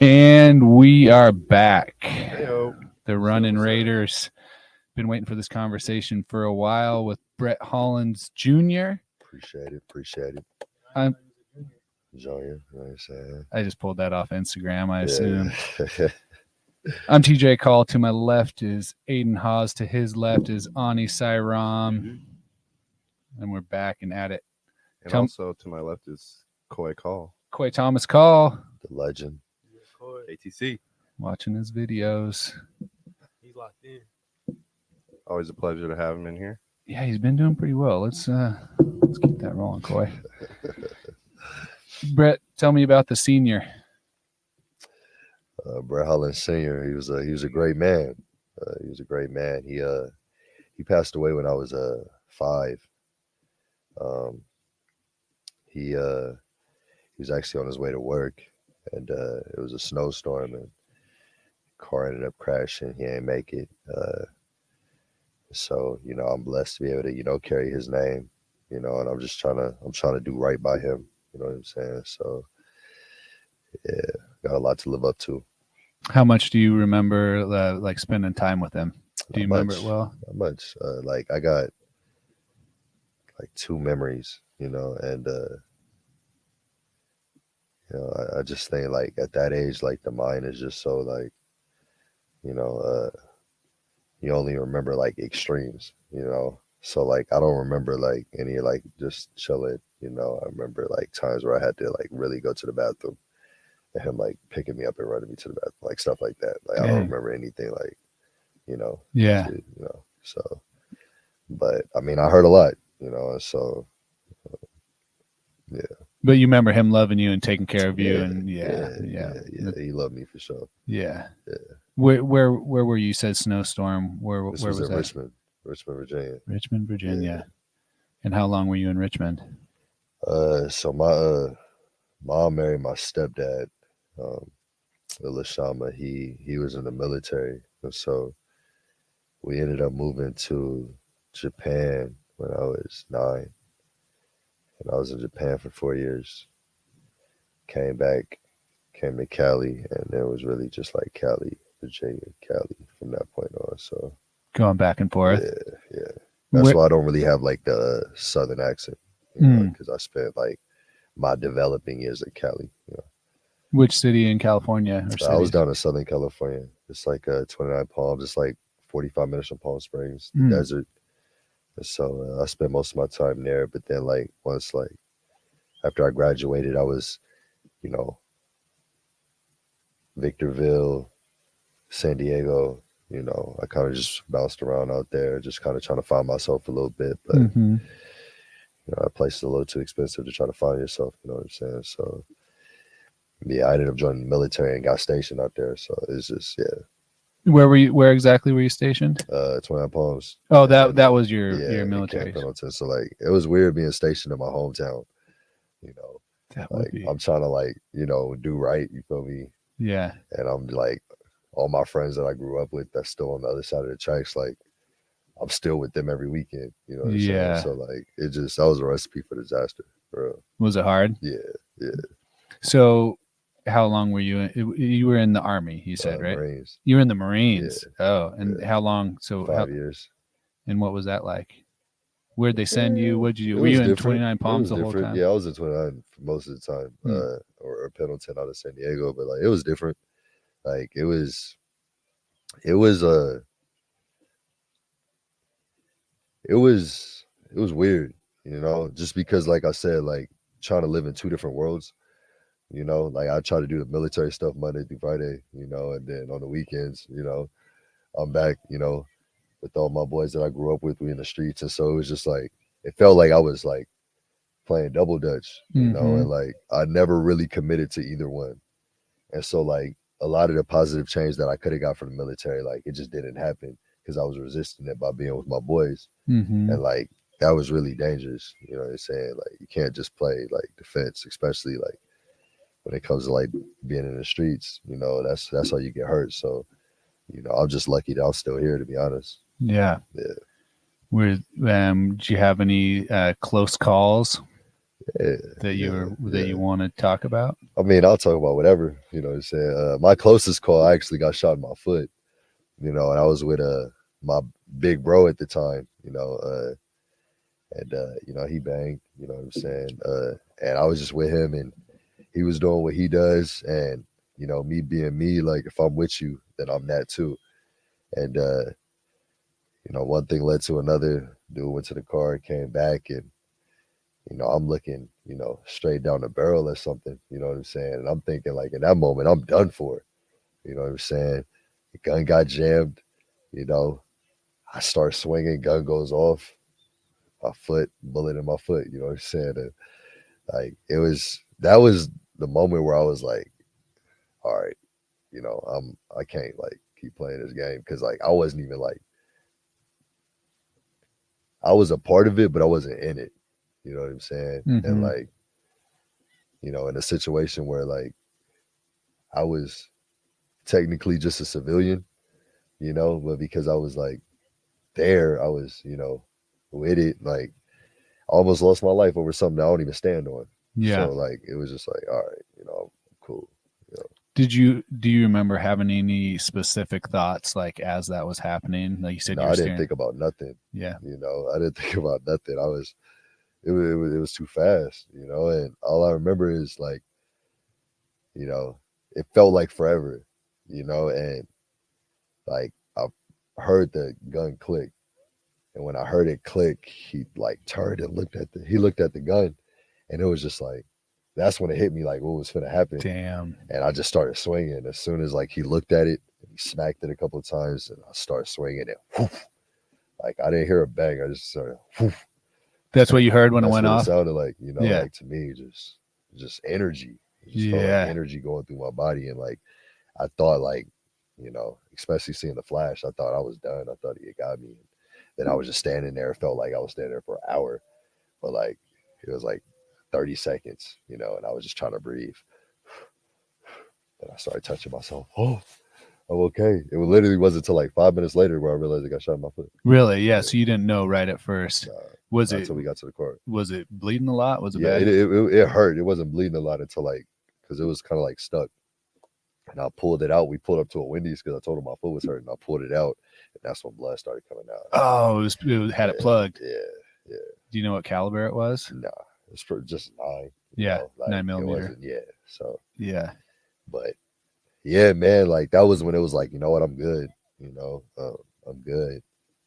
And we are back. Hey-o. The Running Raiders. Been waiting for this conversation for a while with Brett Hollins Jr. Appreciate it. I'm Junior, you know what I'm saying? I just pulled that off Instagram, I assume. Yeah. I'm TJ Call. To my left is Aden Hawes. To his left is Ani Sairam. And we're back and at it. And also to my left is Caughell. Coy Thomas Call. The legend. ATC. Watching his videos. He's locked in. Always a pleasure to have him in here. Yeah, he's been doing pretty well. Let's keep that rolling, Coy. Brett, tell me about the senior. Brett Hollins Jr. He was a great man. He was a great man. He passed away when I was 5. He was actually on his way to work, and it was a snowstorm, and the car ended up crashing. He didn't make it. So I'm blessed to be able to carry his name, and I'm trying to do right by him. You know what I'm saying? So yeah, got a lot to live up to. How much do you remember like spending time with him? Do you remember it well? Not much. Like I got like 2 memories, and I just think like at that age, like the mind is just so like, you only remember like extremes, So like I don't remember like any like just chilling, I remember like times where I had to like really go to the bathroom and him like picking me up and running me to the bathroom, like stuff like that. Like I don't remember anything like, Yeah. So but I mean I heard a lot, so yeah. But you remember him loving you and taking care of you, and yeah. He loved me for sure. Yeah. Yeah. Where were you? You said snowstorm. Where was that? Richmond, Virginia. Richmond, Virginia. And how long were you in Richmond? So my mom married my stepdad, Elishama. He was in the military, and so we ended up moving to Japan when I was 9. And I was in Japan for 4 years. Came to Cali, and it was really just like Cali, Virginia, Cali from that point on. So going back and forth. Yeah. That's why I don't really have like the southern accent, because I spent like my developing years in Cali. Which city in California? I was down in Southern California. It's like 29 Palms. It's like 45 minutes from Palm Springs, the desert. And so I spent most of my time there. But then like once like after I graduated, I was, Victorville, San Diego, I kind of just bounced around out there, just kind of trying to find myself a little bit. But, that place is a little too expensive to try to find yourself, you know what I'm saying? So, yeah, I ended up joining the military and got stationed out there. So it's just, yeah. Where exactly were you stationed? 29 Palms. Oh, that was your military. So like, it was weird being stationed in my hometown, That like would be. I'm trying to like, do right, you feel me? Yeah. And I'm like, all my friends that I grew up with that's still on the other side of the tracks, like I'm still with them every weekend, you know what I'm saying? So like that was a recipe for disaster, bro. Was it hard? Yeah. So how long were you in? You were in the Army, you said, right? Marines. You were in the Marines. Yeah. Oh, and how long? So 5 years. And what was that like? Where'd they send you? What'd you do? Were you in 29 Palms the whole time? Yeah, I was in 29 for most of the time, or Pendleton out of San Diego, but like it was different. Like it was weird, just because like I said, like trying to live in 2 different worlds, like I try to do the military stuff Monday through Friday, and then on the weekends, I'm back, with all my boys that I grew up with, we in the streets. And so it was just like, it felt like I was like playing double dutch, and like I never really committed to either one. And so like a lot of the positive change that I could have got from the military, like it just didn't happen because I was resisting it by being with my boys. And like, that was really dangerous. You know what I'm saying? Like you can't just play like defense, especially like when it comes to like being in the streets, that's how you get hurt. So, I'm just lucky that I'm still here, to be honest. Yeah. Did you have any close calls? that you want to talk about? I mean, I'll talk about whatever, you know what I'm saying. My closest call, I actually got shot in my foot, you know, and I was with my big bro at the time, you know, you know, he banged, you know what I'm saying. And I was just with him, and he was doing what he does, and you know, me being me, like if I'm with you, then I'm that too. And you know, one thing led to another. Dude went to the car, came back, and you know, I'm looking, you know, straight down the barrel or something, you know what I'm saying? And I'm thinking, like, in that moment, I'm done for. You know what I'm saying? The gun got jammed, you know. I start swinging, gun goes off, my foot, bullet in my foot, you know what I'm saying? And, like, that was the moment where I was like, all right, you know, I can't, like, keep playing this game, because, like, I wasn't even, like, I was a part of it, but I wasn't in it. You know what I'm saying? And like, you know, in a situation where like I was technically just a civilian, you know, but because I was like there, I was, you know, with it. Like, I almost lost my life over something that I don't even stand on. Yeah. So like, it was just like, all right, you know, I'm cool. You know. Do you remember having any specific thoughts like as that was happening? Like you said, No, I didn't think about nothing. Yeah. You know, I didn't think about nothing. It was too fast, you know, and all I remember is like, you know, it felt like forever, you know, and like I heard the gun click, and when I heard it click, he like turned and looked at the gun, and it was just like, that's when it hit me like what was gonna happen. Damn. And I just started swinging as soon as like he looked at it, he smacked it a couple of times, and I started swinging it. Whoof. Like I didn't hear a bang, I just started. Whoof. That's what you heard when it went off? It sounded like, you know, yeah. like to me, just energy. It just felt like energy going through my body. And like, I thought like, you know, especially seeing the flash, I thought I was done. I thought he had got me. And then I was just standing there. It felt like I was standing there for an hour, but like, it was like 30 seconds, you know, and I was just trying to breathe. And I started touching myself. Oh, I'm okay. It literally wasn't until like 5 minutes later where I realized I got shot in my foot. Really? Yeah. So you didn't know right at first. Was it until we got to the car? Was it bleeding a lot? Was it yeah, bad? It hurt. It wasn't bleeding a lot until like, because it was kind of like stuck. And I pulled it out. We pulled up to a Wendy's because I told him my foot was hurting. I pulled it out, and that's when blood started coming out. Oh, it had it plugged. Yeah. Do you know what caliber it was? Nah, it's just 9. Yeah, like, 9mm. So yeah. But yeah, man, like that was when it was like, you know what, I'm good. You know, I'm good.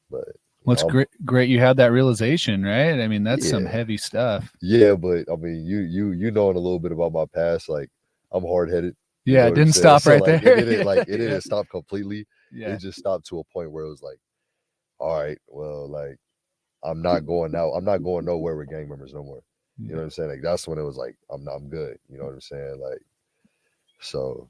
But well, it's great you had that realization, right? I mean, that's some heavy stuff. Yeah, but I mean, you knowing a little bit about my past, like I'm hard headed. Yeah, it didn't stop right there. It didn't stop completely. Yeah. It just stopped to a point where it was like, all right, well, like I'm not going out. I'm not going nowhere with gang members no more. You know what I'm saying? Like that's when it was like, I'm good. You know what I'm saying? Like, so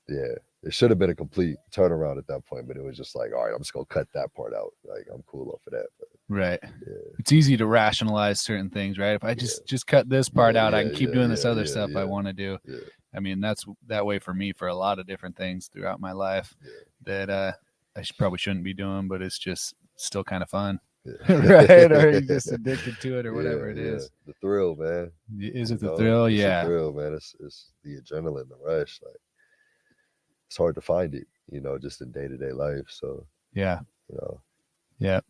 yeah, it should have been a complete turnaround at that point, but it was just like, all right, I'm just gonna cut that part out. Like I'm cool off of that. But, right. Yeah. It's easy to rationalize certain things, right? If I just cut this part out, I can keep doing this other stuff I want to do. Yeah. I mean, that's that way for me for a lot of different things throughout my life that I probably shouldn't be doing, but it's just still kind of fun. Right? Or you're just addicted to it or whatever it is. The thrill, man. Is it the thrill? It's yeah. The thrill, man. It's the adrenaline, the rush. Like it's hard to find it, you know, just in day-to-day life. So yeah. You know. Yeah.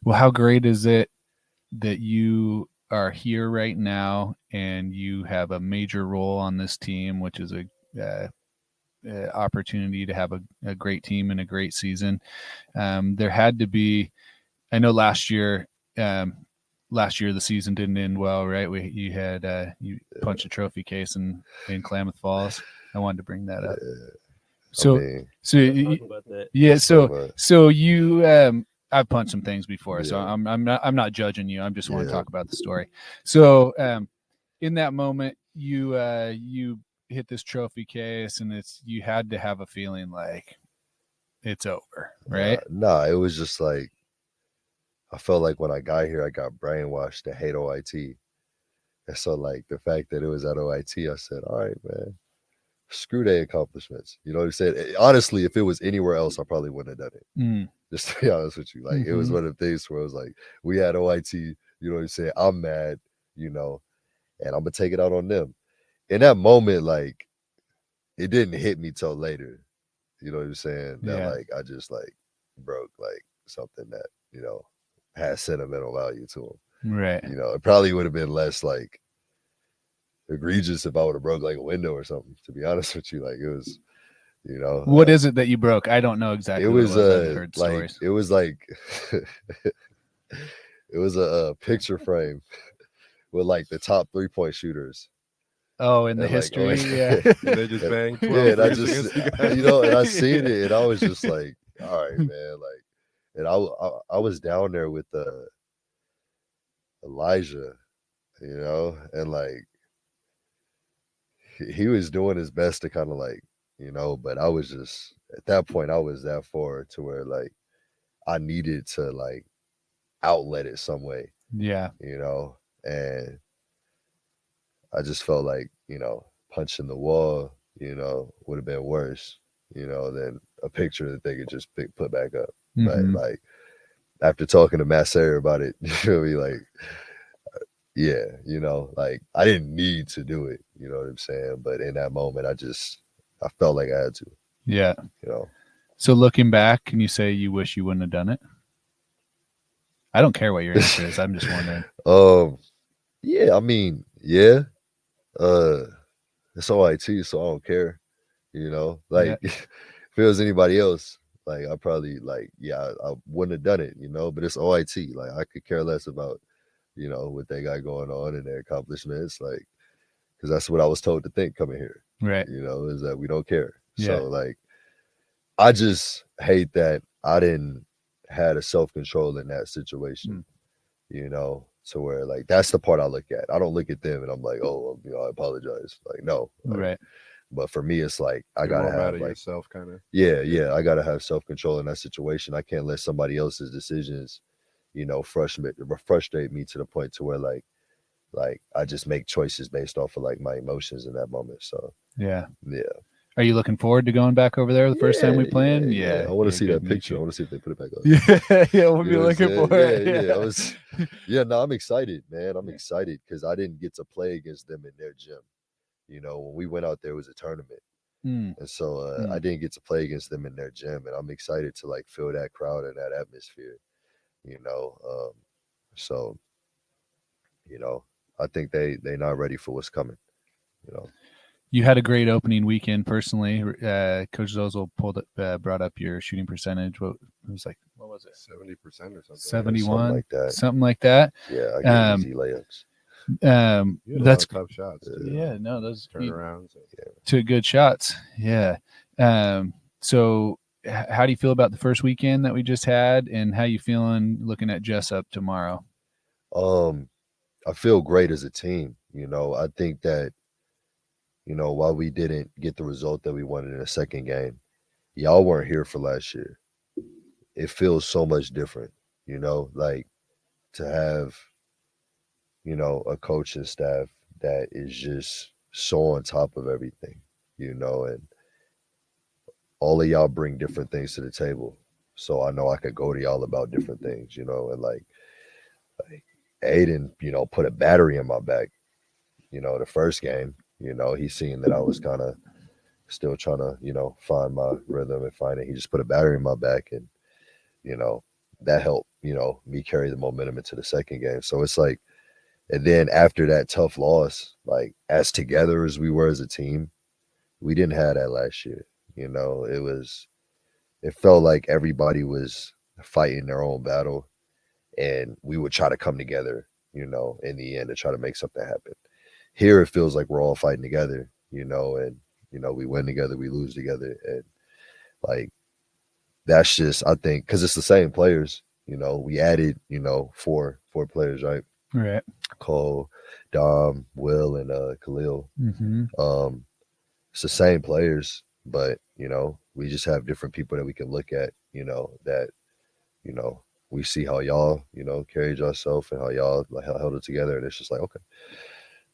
Well, how great is it that you are here right now and you have a major role on this team, which is a opportunity to have a great team and a great season. There had to be, I know last year the season didn't end well, right? You had you punched a trophy case in Klamath Falls. I wanted to bring that up. So you I've punched some things before, so I'm not judging you. I'm just want to talk about the story. So in that moment, you hit this trophy case, and you had to have a feeling like it's over, right? Nah, it was just like I felt like when I got here, I got brainwashed to hate OIT, and so like the fact that it was at OIT, I said, all right, man. Screw their accomplishments. You know what I'm saying? Honestly, if it was anywhere else, I probably wouldn't have done it. Just to be honest with you. Like it was one of the things where it was like, we had OIT, you know what I'm saying? I'm mad, you know, and I'm gonna take it out on them. In that moment, like it didn't hit me till later. You know what I'm saying? That Yeah. like I just like broke like something that, has sentimental value to them. Right. It probably would have been less like egregious if I would have broke like a window or something, to be honest with you. Like it was, What is it that you broke? I don't know exactly it what was it was. I've heard like stories. it was like it was a picture frame with like the top 3-point shooters. Oh, in the And like, history, yeah. And they just banged 12 Yeah, and I threes just, against you guys. and I seen it, and I was just like, all right, man, like, and I was down there with Elijah, and like he was doing his best to kind of like, but I was just at that point I was that far to where like I needed to like outlet it some way, Yeah. and I just felt like, punching the wall, would have been worse, than a picture that they could just put back up. But Mhm. like after talking to Matt Sayer about it, you feel me? Like, yeah, like I didn't need to do it, you know what I'm saying? But in that moment, I felt like I had to, Yeah. you know. So looking back, can you say you wish you wouldn't have done it? I don't care what your answer is. I'm just wondering. Yeah, I mean, yeah. Uh it's OIT, so I don't care, Yeah. Like if it was anybody else, like I probably like, yeah, I wouldn't have done it, but it's OIT. Like I could care less about, what they got going on and their accomplishments, like, because that's what I was told to think coming here, Right. is that we don't care. Yeah. So like I just hate that I didn't had a self-control in that situation, to where like that's the part I look at. I don't look at them and I'm like, oh, I apologize. Like, no. Like, Right. but for me, it's like I You're gotta more mad have at like, yourself, kind of. yeah, I gotta have self-control in that situation. I can't let somebody else's decisions, frustrate me to the point to where like I just make choices based off of like my emotions in that moment. So Yeah. yeah. Are you looking forward to going back over there the first time we playing? Yeah. I want to see good that to meet picture. I you. want to see if they put it back up. Yeah, we'll be You know what I'm looking for saying? it. Yeah. I was, no, I'm excited, man. I'm excited because I didn't get to play against them in their gym. When we went out there, it was a tournament. Mm. And so I didn't get to play against them in their gym, and I'm excited to like feel that crowd and that atmosphere, you know. So, I think they not ready for what's coming, you know. You had a great opening weekend personally. Coach Zozel brought up your shooting percentage. What was it? 70% or something. 71, something like that. Yeah, Yeah, I get easy layups. You had a that's lot of tough shots. Too. yeah. No, those Turnarounds. two good shots. Yeah. So how do you feel about the first weekend that we just had, and how you feeling looking at Jessup tomorrow? I feel great as a team. I think that, while we didn't get the result that we wanted in the second game, y'all weren't here for last year. It feels so much different, like to have, a coaching staff that is just so on top of everything, and all of y'all bring different things to the table. So I know I could go to y'all about different things, and like Aden, put a battery in my back, the first game, he seen that I was kind of still trying to, find my rhythm and find it. He just put a battery in my back, and, that helped, me carry the momentum into the second game. So it's like, and then after that tough loss, like as together as we were as a team, we didn't have that last year. It felt like everybody was fighting their own battle, and we would try to come together, in the end to try to make something happen. Here, it feels like we're all fighting together, and, we win together, we lose together. And like, that's just, I think, because it's the same players, we added, four players, right? Right. Cole, Dom, Will, and Khalil. Mm-hmm. It's the same players, but we just have different people that we can look at, that we see how y'all carried yourself and how y'all held it together, and it's just like, okay,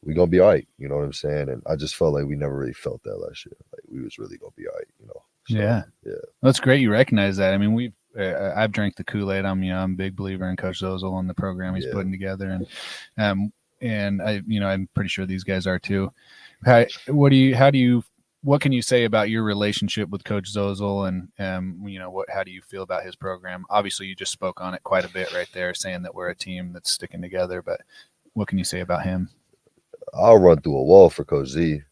we gonna be all right, you know what I'm saying? And I just felt like we never really felt that last year, like we was really gonna be all right, So, yeah. That's great you recognize that. I mean, I've drank the Kool-Aid. I'm a big believer in Coach Zozel and the program he's putting together, and and I'm pretty sure these guys are too. What can you say about your relationship with Coach Zozel, and how do you feel about his program? Obviously, you just spoke on it quite a bit right there, saying that we're a team that's sticking together. But what can you say about him? I'll run through a wall for Coach Z.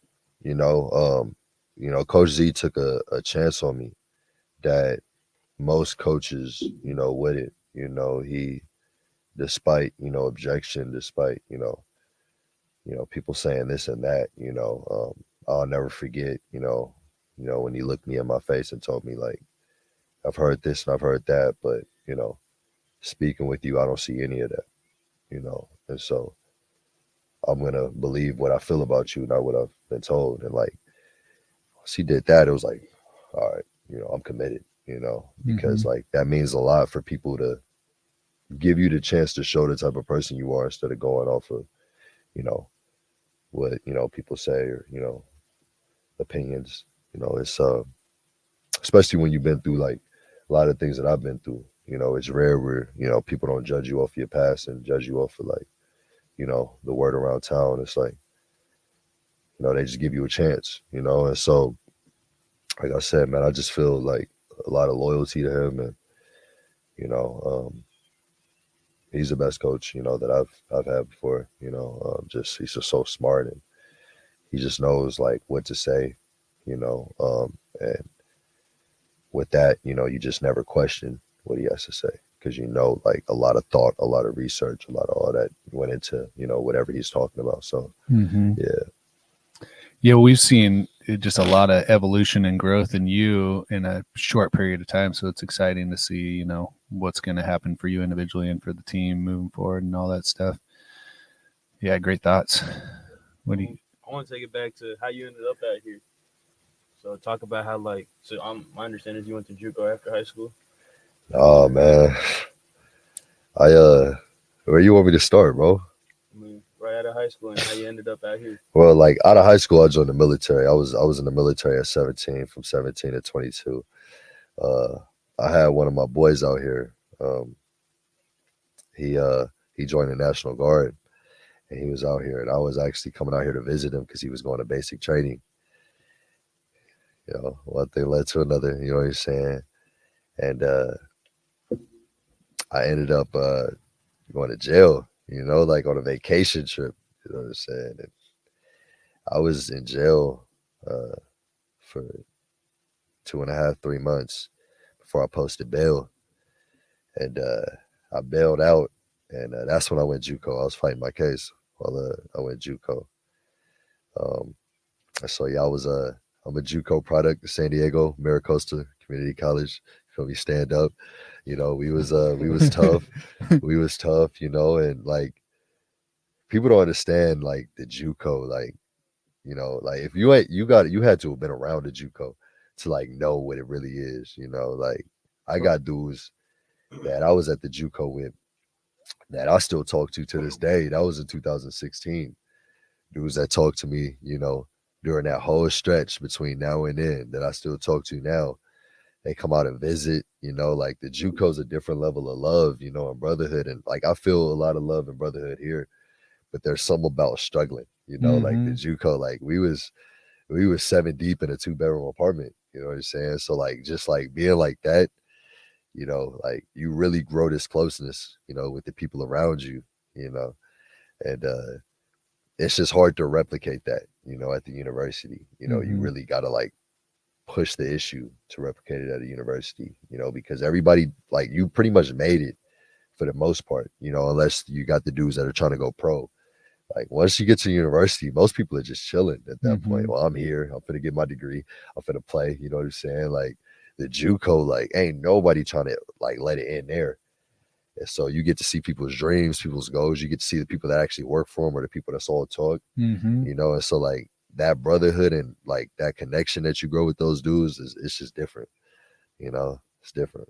Coach Z took a chance on me that most coaches, wouldn't. He, despite objection, despite people saying this and that, I'll never forget, when he looked me in my face and told me, like, I've heard this and I've heard that, but speaking with you, I don't see any of that, and so I'm gonna believe what I feel about you, not what I've been told. And like, once he did that, it was like, all right, I'm committed, because like that means a lot for people to give you the chance to show the type of person you are instead of going off of, what, people say, or, opinions. It's especially when you've been through like a lot of things that I've been through, it's rare where, people don't judge you off your past and judge you off of like, the word around town. It's like, they just give you a chance, and so, like I said, man, I just feel like a lot of loyalty to him, and, he's the best coach, that I've had before, he's just so smart, and he just knows like what to say, and with that, you just never question what he has to say, because like a lot of thought, a lot of research, a lot of all that went into whatever he's talking about. So yeah, we've seen just a lot of evolution and growth in you in a short period of time, so it's exciting to see what's going to happen for you individually and for the team moving forward and all that stuff. Yeah, great thoughts. What do you I want to take it back to how you ended up out here. So talk about how, like, my understanding is you went to JUCO after high school. Oh man, where you want me to start, bro? I mean, right out of high school, and how you ended up out here. Well, like out of high school, I joined the military. I was in the military at 17, from 17 to 22. I had one of my boys out here. He joined the National Guard, and he was out here, and I was actually coming out here to visit him because he was going to basic training. One thing led to another. You know what I'm saying? And I ended up going to jail. Like on a vacation trip. You know what I'm saying? And I was in jail for 2.5, 3 months before I posted bail, and I bailed out, and that's when I went JUCO. I was fighting my case while I went JUCO. So yeah, I'm a JUCO product of San Diego Maricosta Community College. Feel me? Stand up. We was tough. We was tough. And like people don't understand like the JUCO, like like if you had to have been around the JUCO to like know what it really is. Like I got dudes that I was at the JUCO with that I still talk to this day. That was in 2016. Dudes that talk to me, during that whole stretch between now and then that I still talk to now. They come out and visit, like the JUCO's a different level of love, and brotherhood. And like I feel a lot of love and brotherhood here, but there's something about struggling, like the JUCO, like we was 7 deep in a 2-bedroom apartment, you know what I'm saying? So like just like being like that, like you really grow this closeness, with the people around you, and it's just hard to replicate that, at the university. You really gotta like push the issue to replicate it at a university, because everybody, like you pretty much made it for the most part, unless you got the dudes that are trying to go pro. Like once you get to university, most people are just chilling at that point. Well, I'm here, I'm finna get my degree, I'm finna play, you know what I'm saying? Like the JUCO, like ain't nobody trying to like let it in there. And so you get to see people's dreams, people's goals. You get to see the people that actually work for them, or the people that's all talk, and so like that brotherhood and like that connection that you grow with those dudes it's just different. It's different.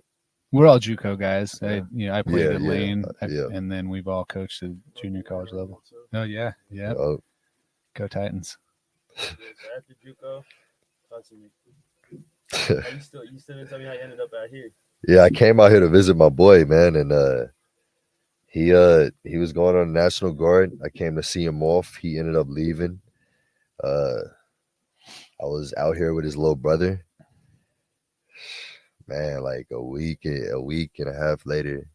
We're all JUCO guys. Yeah. I played at Yeah, Lane, yeah. and then we've all coached at junior college level. Oh yeah, yeah. Go Titans. So after JUCO, talk to me. You still didn't tell me how you ended up out here. Yeah, I came out here to visit my boy, man, and He was going on National Guard. I came to see him off. He ended up leaving. I was out here with his little brother. Man, like a week and a half later,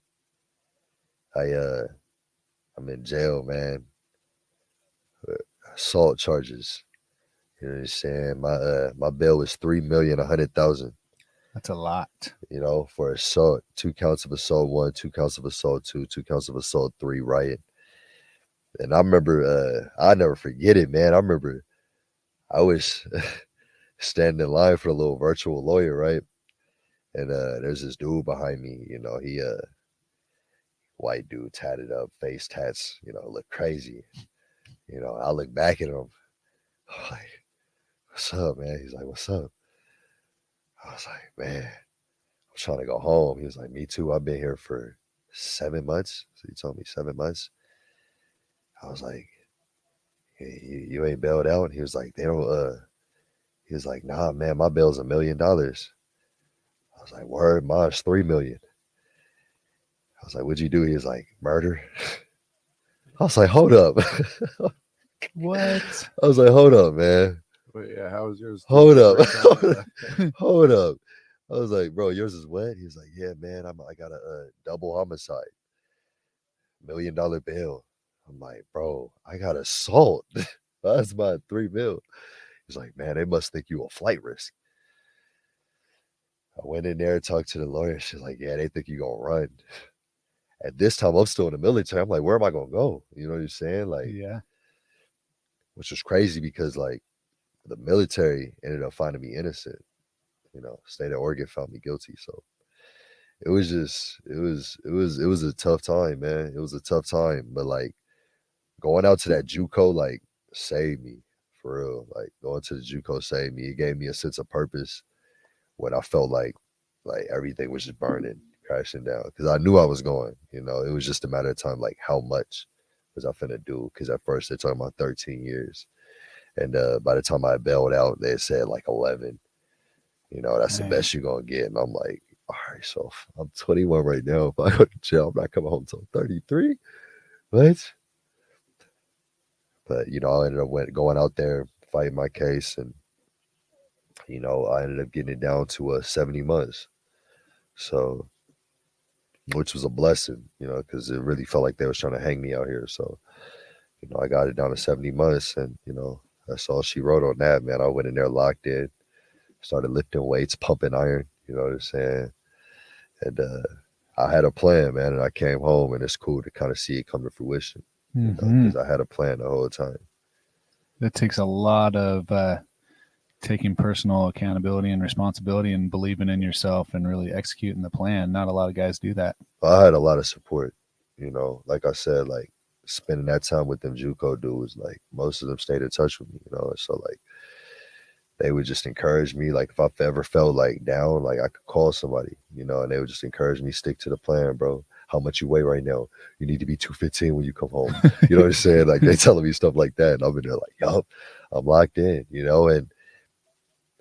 I'm in jail, man. Assault charges. You know what I'm saying? My bail was $3,100,000. That's a lot. You know, for assault, 2 counts of assault 1, 2 counts of assault 2, 2 counts of assault 3, riot. And I remember, I never forget it, man. I remember I was standing in line for a little virtual lawyer, right? And there's this dude behind me, you know, he white dude, tatted up, face tats, you know, look crazy. You know, I look back at him, I'm like, what's up, man? He's like, what's up? I was like, man, I'm trying to go home. He was like, me too. I've been here for 7 months. So he told me 7 months. I was like, hey, you ain't bailed out? And he was like, they don't, he was like, nah, man, my bail's $1 million. I was like, word, mine's 3 million. I was like, what'd you do? He was like, murder. I was like, hold up. What? I was like, hold up, man. Wait, yeah, how was yours? Hold up. Hold up. I was like, bro, yours is what? He was like, yeah, man, I got a double homicide, $1 million bail. I'm like, bro, I got assault. That's my 3 mil. He's like, man, they must think you a flight risk. I went in there and talked to the lawyer. She's like, yeah, they think you gonna run. At this time, I'm still in the military. I'm like, where am I gonna go? You know what I'm saying? Like, Yeah. which was crazy because like the military ended up finding me innocent. You know, state of Oregon found me guilty. So it was a tough time, man. It was a tough time. But like going out to that JUCO, like saved me for real. Like going to the JUCO saved me. It gave me a sense of purpose when I felt like everything was just burning, crashing down. Because I knew I was going. You know, it was just a matter of time, like how much was I finna do? Because at first they're talking about 13 years. And by the time I bailed out, they said like 11. You know, that's the best you're going to get. And I'm like, all right, so I'm 21 right now. If I go to jail, I'm not coming home until 33. What? But, you know, I ended up going out there, fighting my case. And, you know, I ended up getting it down to 70 months. So, which was a blessing, you know, because it really felt like they was trying to hang me out here. So, you know, I got it down to 70 months. And, you know, that's all she wrote on that, man. I went in there locked in. Started lifting weights, pumping iron, you know what I'm saying? And I had a plan, man, and I came home, and it's cool to kind of see it come to fruition, you know, because I had a plan the whole time. That takes a lot of taking personal accountability and responsibility and believing in yourself and really executing the plan. Not a lot of guys do that. I had a lot of support, you know, like I said, like spending that time with them JUCO dudes, like most of them stayed in touch with me, you know, so like they would just encourage me. Like if I ever felt like down, like I could call somebody, you know, and they would just encourage me, stick to the plan, bro. How much you weigh right now? You need to be 215 when you come home. You know what I'm saying? Like they telling me stuff like that. And I'm in there like, yup, I'm locked in, you know, and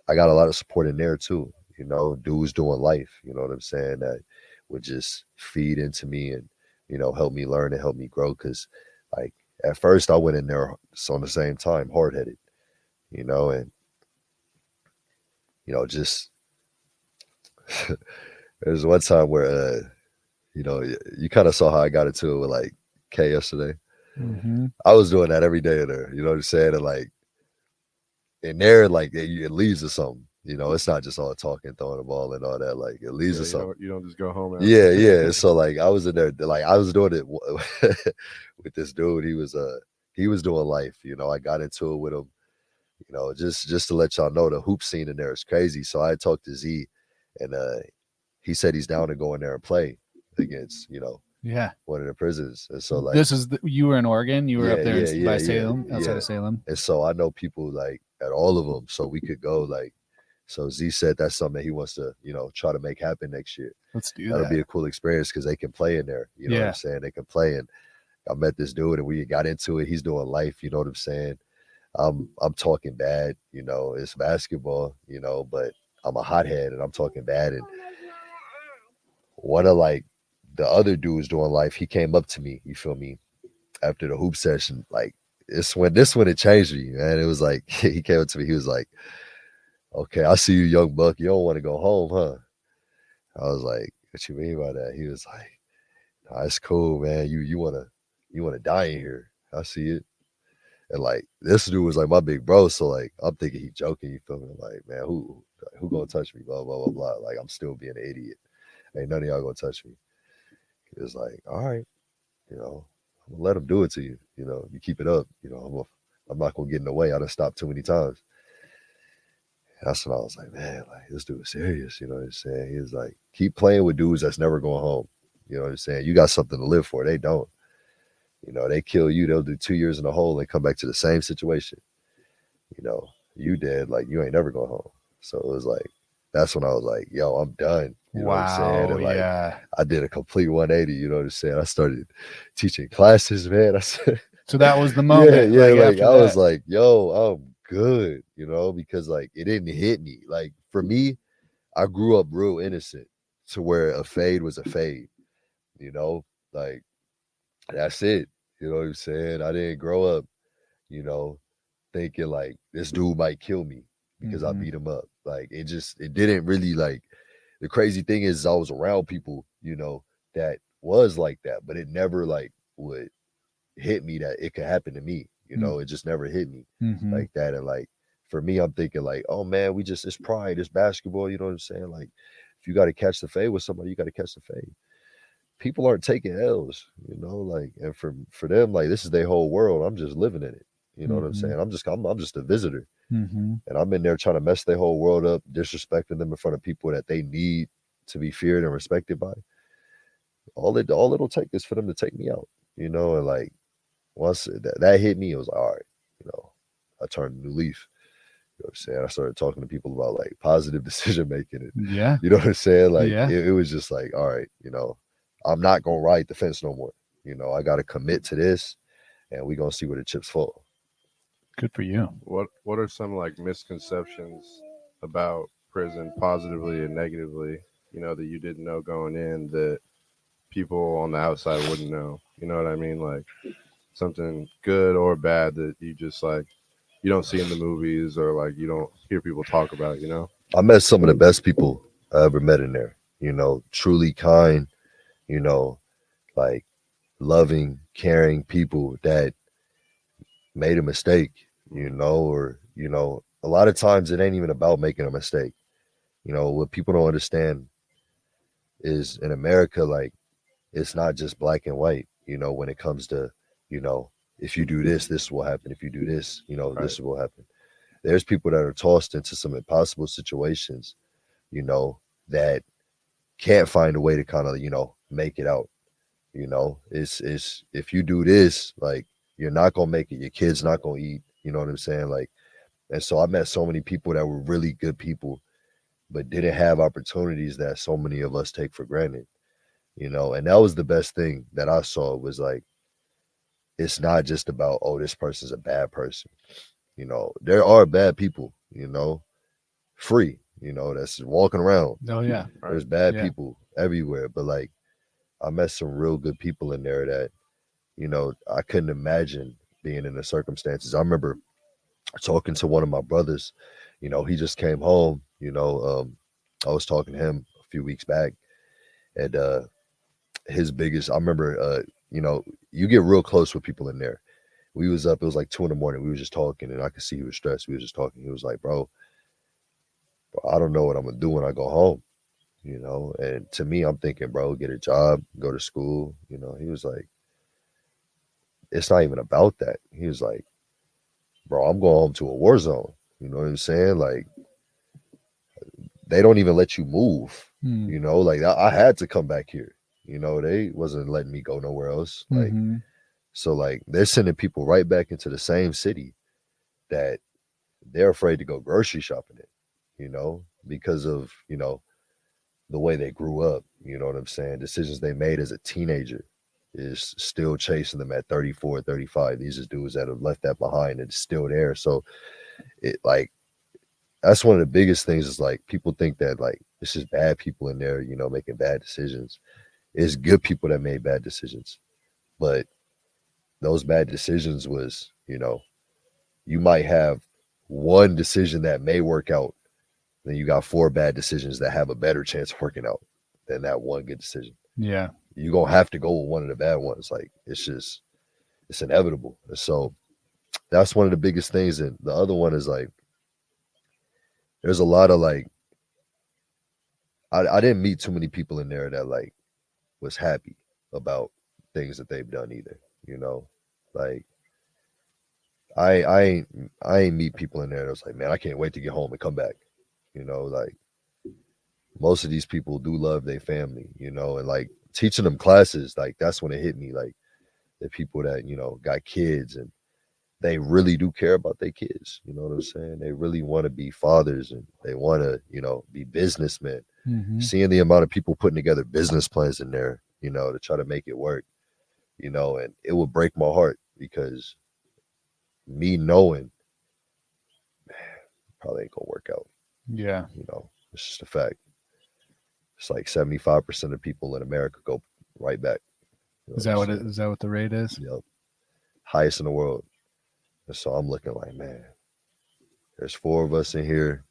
I got a lot of support in there too, you know, dudes doing life, you know what I'm saying? That would just feed into me and, you know, help me learn and help me grow. Cause like at first I went in there on the same time, hard headed, you know, and you know, just there's one time where, you know, you kind of saw how I got into it with like K yesterday. Mm-hmm. I was doing that every day in there, you know what I'm saying? And like in there, like it leads to something, you know, it's not just all talking, throwing the ball and all that. Like it leads to something. You don't just go home. Yeah, yeah. So like I was in there, like I was doing it with this dude. He was doing life, you know. I got into it with him. You know, just to let y'all know, the hoop scene in there is crazy. So I talked to Z, and he said he's down to go in there and play against, you know, one of the prisons. And so like this is you were in Oregon, you were up there by Salem, outside of Salem. And so I know people like at all of them, so we could go like. So Z said that's something that he wants to, you know, try to make happen next year. Let's do that. That'll be a cool experience because they can play in there. You know what I'm saying? They can play, and I met this dude and we got into it. He's doing life. You know what I'm saying? I'm talking bad, you know, it's basketball, you know, but I'm a hothead and I'm talking bad. And one of like the other dudes doing life, he came up to me, you feel me, after the hoop session. Like this when it changed me, man. It was like he came up to me, he was like, okay, I see you, young buck. You don't want to go home, huh? I was like, what you mean by that? He was like, nah, it's cool, man. You wanna die in here. I see it. And like this dude was like my big bro, so like I'm thinking he joking, you feel me? I'm like, man, who gonna touch me? Blah blah blah blah. Like I'm still being an idiot. Ain't none of y'all gonna touch me. He was like, all right, I'm gonna let him do it to you. You keep it up. I'm not gonna get in the way. I done stopped too many times. That's when I was like, man, like this dude is serious. You know what I'm saying? He was like, keep playing with dudes that's never going home. You know what I'm saying? You got something to live for. They don't. They kill you. They'll do 2 years in a hole and come back to the same situation. You dead. Like you ain't never going home. So it was like, that's when I was like, yo, I'm done. You know what I'm saying? And like, yeah. I did a complete 180. You know what I'm saying? I started teaching classes, man. I said, So that was the moment. yeah. Like after I was that. like, yo, I'm good. Because like it didn't hit me. Like for me, I grew up real innocent to where a fade was a fade. Like that's it. You know what I'm saying? I didn't grow up, you know, thinking like this dude might kill me because I Mhm. beat him up. Like it didn't really like. The crazy thing is I was around people, that was like that, but it never like would hit me that it could happen to me. It just never hit me Mhm. like that. And like for me, I'm thinking like, oh man, it's pride, it's basketball. You know what I'm saying? Like if you got to catch the fade with somebody, you got to catch the fade. People aren't taking L's, like, and for them, like this is their whole world. I'm just living in it. You know what I'm saying? I'm just a visitor, Mhm. and I'm in there trying to mess their whole world up, disrespecting them in front of people that they need to be feared and respected by. All it'll take is for them to take me out, and like once that hit me, it was like, all right, I turned a new leaf. You know what I'm saying? I started talking to people about like positive decision making, and Yeah. you know what I'm saying? Like Yeah. it was just like, all right, I'm not gonna ride the fence no more. I got to commit to this, and we gonna see where the chips fall. Good for you. What are some like misconceptions about prison, positively and negatively, that you didn't know going in that people on the outside wouldn't know? You know what I mean? Like something good or bad that you just like you don't see in the movies or like you don't hear people talk about, I met some of the best people I ever met in there. Truly kind. You know, like loving, caring people that made a mistake. Or a lot of times it ain't even about making a mistake. What people don't understand is in America, like it's not just black and white, when it comes to, you know, if you do this, this will happen. If you do this, Right. this will happen. There's people that are tossed into some impossible situations, you know, that can't find a way to kind of, make it out. It's if you do this, like you're not gonna make it, your kid's not gonna eat, you know what I'm saying? Like, and so I met so many people that were really good people, but didn't have opportunities that so many of us take for granted. And that was the best thing that I saw was like it's not just about, oh, this person's a bad person. There are bad people, free, that's walking around. Oh yeah. Right. There's bad Yeah. people everywhere, but like I met some real good people in there that, I couldn't imagine being in the circumstances. I remember talking to one of my brothers, he just came home, I was talking to him a few weeks back, and his biggest, I remember, you get real close with people in there. We was up, it was like 2 a.m. We was just talking, and I could see he was stressed. We was just talking. He was like, bro, I don't know what I'm gonna do when I go home, and to me, I'm thinking, bro, get a job, go to school. He was like, it's not even about that. He was like, bro, I'm going home to a war zone. You know what I'm saying? Like, they don't even let you move. Mm. Like I had to come back here. They wasn't letting me go nowhere else. Like, Mhm. so like they're sending people right back into the same city that they're afraid to go grocery shopping in, because of, the way they grew up. You know what I'm saying? Decisions they made as a teenager is still chasing them at 34, 35. These are dudes that have left that behind and it's still there. So it like that's one of the biggest things is like people think that like it's just bad people in there, making bad decisions. it's good people that made bad decisions, but those bad decisions was, you might have one decision that may work out, then you got 4 bad decisions that have a better chance of working out than that one good decision. Yeah. You're gonna have to go with one of the bad ones. Like it's inevitable. And so that's one of the biggest things. And the other one is like there's a lot of like I didn't meet too many people in there that like was happy about things that they've done either. Like I ain't meet people in there that was like, man, I can't wait to get home and come back. Like most of these people do love their family, and like teaching them classes, like that's when it hit me. Like the people that, got kids and they really do care about their kids. You know what I'm saying? They really want to be fathers and they want to, be businessmen. Mm-hmm. Seeing the amount of people putting together business plans in there, to try to make it work, and it would break my heart because me knowing, man, probably ain't gonna work out. Yeah. It's just a fact. It's like 75% of people in America go right back. Is that what the rate is? Yep. Highest in the world. And so I'm looking like, man, there's 4 of us in here.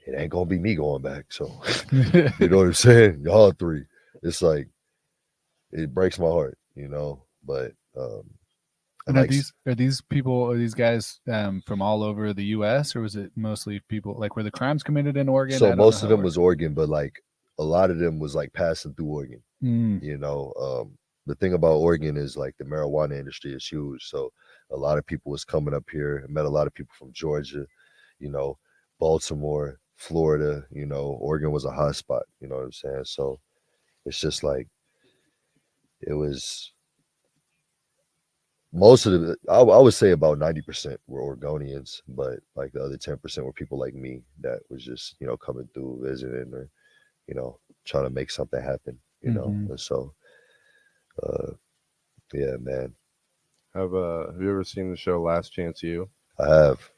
It ain't gonna be me going back. So you know what I'm saying? Y'all 3. It's like it breaks my heart, But and are these guys from all over the US, or was it mostly people like were the crimes committed in Oregon? So most of them was Oregon, but like a lot of them was like passing through Oregon. The thing about Oregon is like the marijuana industry is huge. So a lot of people was coming up here. I met a lot of people from Georgia, Baltimore, Florida, Oregon was a hot spot, you know what I'm saying? So it's just like it was most of the I would say about 90% were Oregonians, but like the other 10% were people like me that was just, coming through, visiting or, trying to make something happen, Mm-hmm. And so yeah, man. Have you ever seen the show Last Chance U? I have.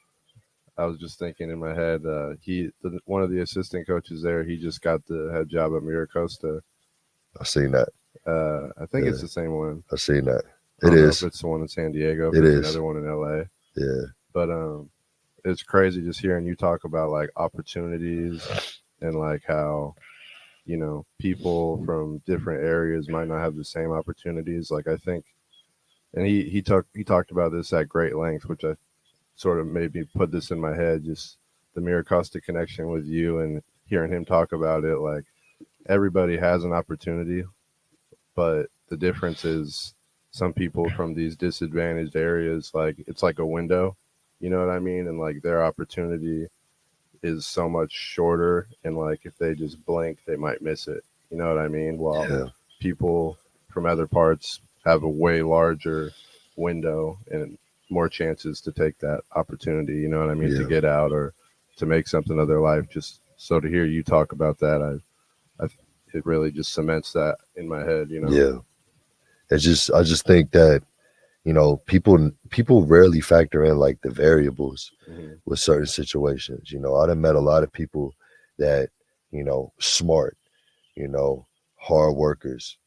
I was just thinking in my head, one of the assistant coaches there, he just got the head job at Miracosta. I've seen that. I think it's the same one. I've seen that. I don't know if it's the one in San Diego. It is. Another one in LA. Yeah. But it's crazy just hearing you talk about like opportunities and like how, people from different areas might not have the same opportunities. Like I think, and he talked about this at great length, which I sort of made me put this in my head, just the Miracosta connection with you and hearing him talk about it. Like everybody has an opportunity, but the difference is some people from these disadvantaged areas, like it's like a window, you know what I mean? And like their opportunity is so much shorter. And like, if they just blink, they might miss it. You know what I mean? While people from other parts have a way larger window and more chances to take that opportunity, you know what I mean, to get out or to make something of their life. Just so to hear you talk about that, it really just cements that in my head, Yeah. I just think that, people rarely factor in like the variables with certain situations. I done met a lot of people that, smart, hard workers,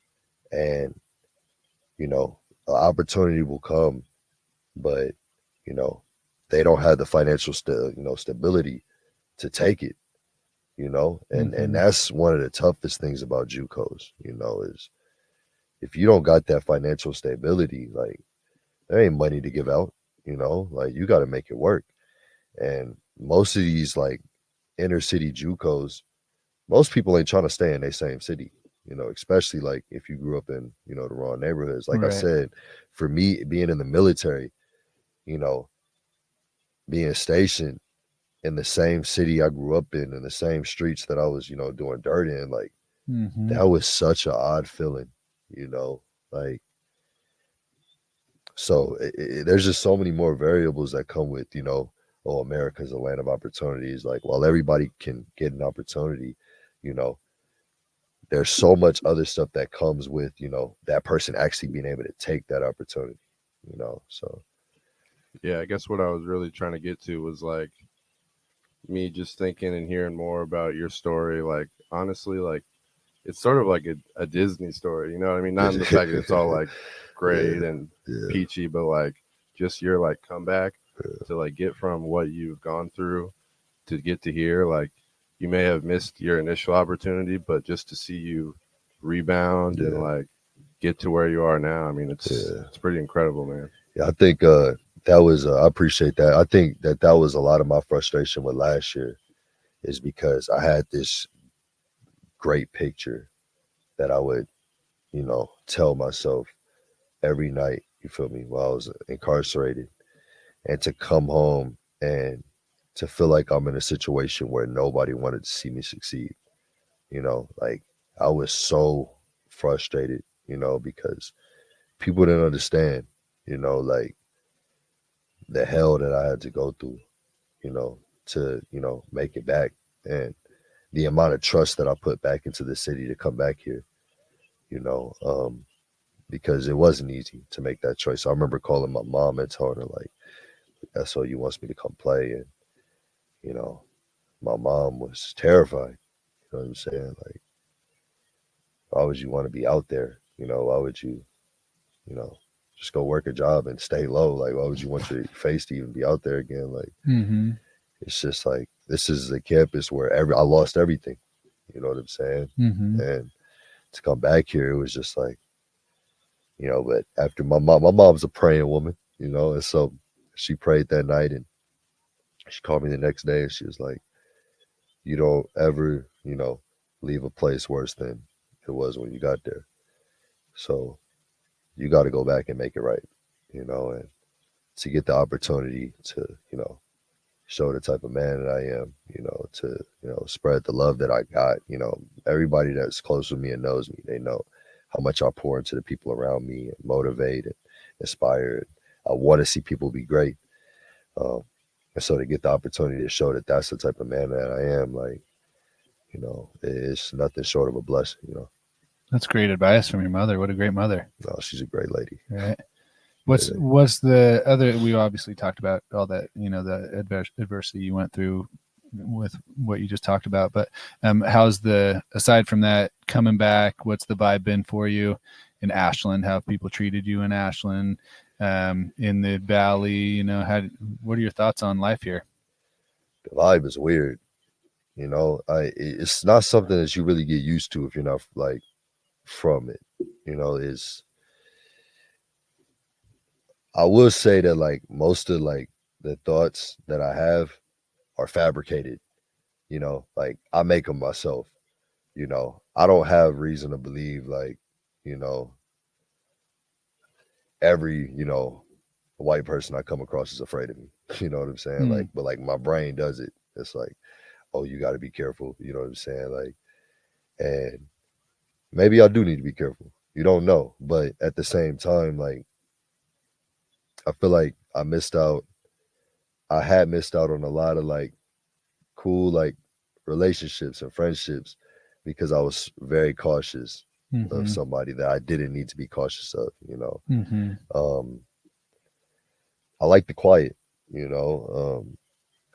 and, an opportunity will come, but, they don't have the financial stability to take it, and that's one of the toughest things about JUCOs, is if you don't got that financial stability, like there ain't money to give out, like you got to make it work. And most of these like inner city JUCOs, most people ain't trying to stay in their same city, especially like if you grew up in, the wrong neighborhoods. Like I said, for me being in the military, being stationed in the same city I grew up in the same streets that I was, doing dirt in, like that was such an odd feeling, like, so there's just so many more variables that come with, America's a land of opportunities. Like, while everybody can get an opportunity, there's so much other stuff that comes with, that person actually being able to take that opportunity, so. Yeah, I guess what I was really trying to get to was like me just thinking and hearing more about your story. Like, honestly, like it's sort of like a Disney story, you know what I mean? Not in the fact that it's all like great and peachy, but like just your like comeback to like get from what you've gone through to get to here. Like you may have missed your initial opportunity, but just to see you rebound and like get to where you are now, I mean, it's pretty incredible, man. Yeah, I think that was I appreciate that. I think that was a lot of my frustration with last year, is because I had this great picture that I would, you know, tell myself every night, you feel me, while I was incarcerated, and to come home and to feel like I'm in a situation where nobody wanted to see me succeed. You know, like I was so frustrated, you know, because people didn't understand, you know, like the hell that I had to go through, you know, to, you know, make it back, and the amount of trust that I put back into the city to come back here, you know, because it wasn't easy to make that choice. I remember calling my mom and telling her like, SOU wants me to come play, and you know, my mom was terrified. You know what I'm saying? Like, why would you want to be out there? You know, why would you, you know, just go work a job and stay low? Like, why would you want your face to even be out there again? Like, it's just like, this is a campus where I lost everything. You know what I'm saying? And to come back here, it was just like, you know, but after my mom's a praying woman, you know, and so she prayed that night, and she called me the next day, and she was like, you don't ever, you know, leave a place worse than it was when you got there. So you got to go back and make it right, you know, and to get the opportunity to, you know, show the type of man that I am, you know, to, you know, spread the love that I got. You know, everybody that's close with me and knows me, they know how much I pour into the people around me and motivate and inspire. I want to see people be great. And so to get the opportunity to show that that's the type of man that I am, like, you know, it's nothing short of a blessing, you know. That's great advice from your mother. What a great mother. No, she's a great lady. Right. What's the other, we obviously talked about all that, you know, the adversity you went through with what you just talked about, but how's aside from that, coming back, what's the vibe been for you in Ashland? How have people treated you in Ashland, in the Valley? You know, what are your thoughts on life here? The vibe is weird. You know, it's not something that you really get used to if you're not like from it. You know, I will say that like most of like the thoughts that I have are fabricated. You know, like I make them myself. You know, I don't have reason to believe like, you know, every, you know, white person I come across is afraid of me. You know what I'm saying? Like, but like my brain does it. It's like, oh, you got to be careful. You know what I'm saying? Like, and maybe I do need to be careful. You don't know. But at the same time, like, I feel like I had missed out on a lot of like cool, like relationships and friendships because I was very cautious of somebody that I didn't need to be cautious of, you know. I like the quiet, you know.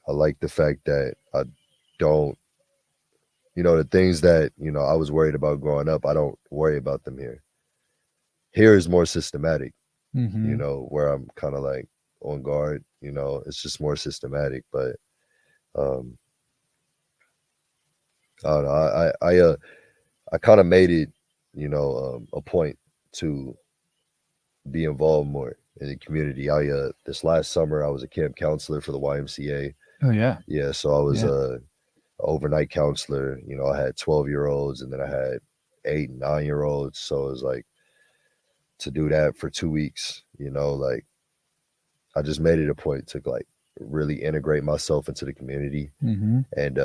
I like the fact that I don't, you know, the things that, you know, I was worried about growing up, I don't worry about them here. Here is more systematic, you know, where I'm kind of like on guard, you know, it's just more systematic. But I don't know, I kind of made it, you know, a point to be involved more in the community. This last summer I was a camp counselor for the YMCA. Oh yeah. Yeah, so I was a overnight counselor. You know, I had 12-year-olds, and then I had 8 and 9-year-olds. So it was like to do that for 2 weeks, you know, like I just made it a point to like really integrate myself into the community. And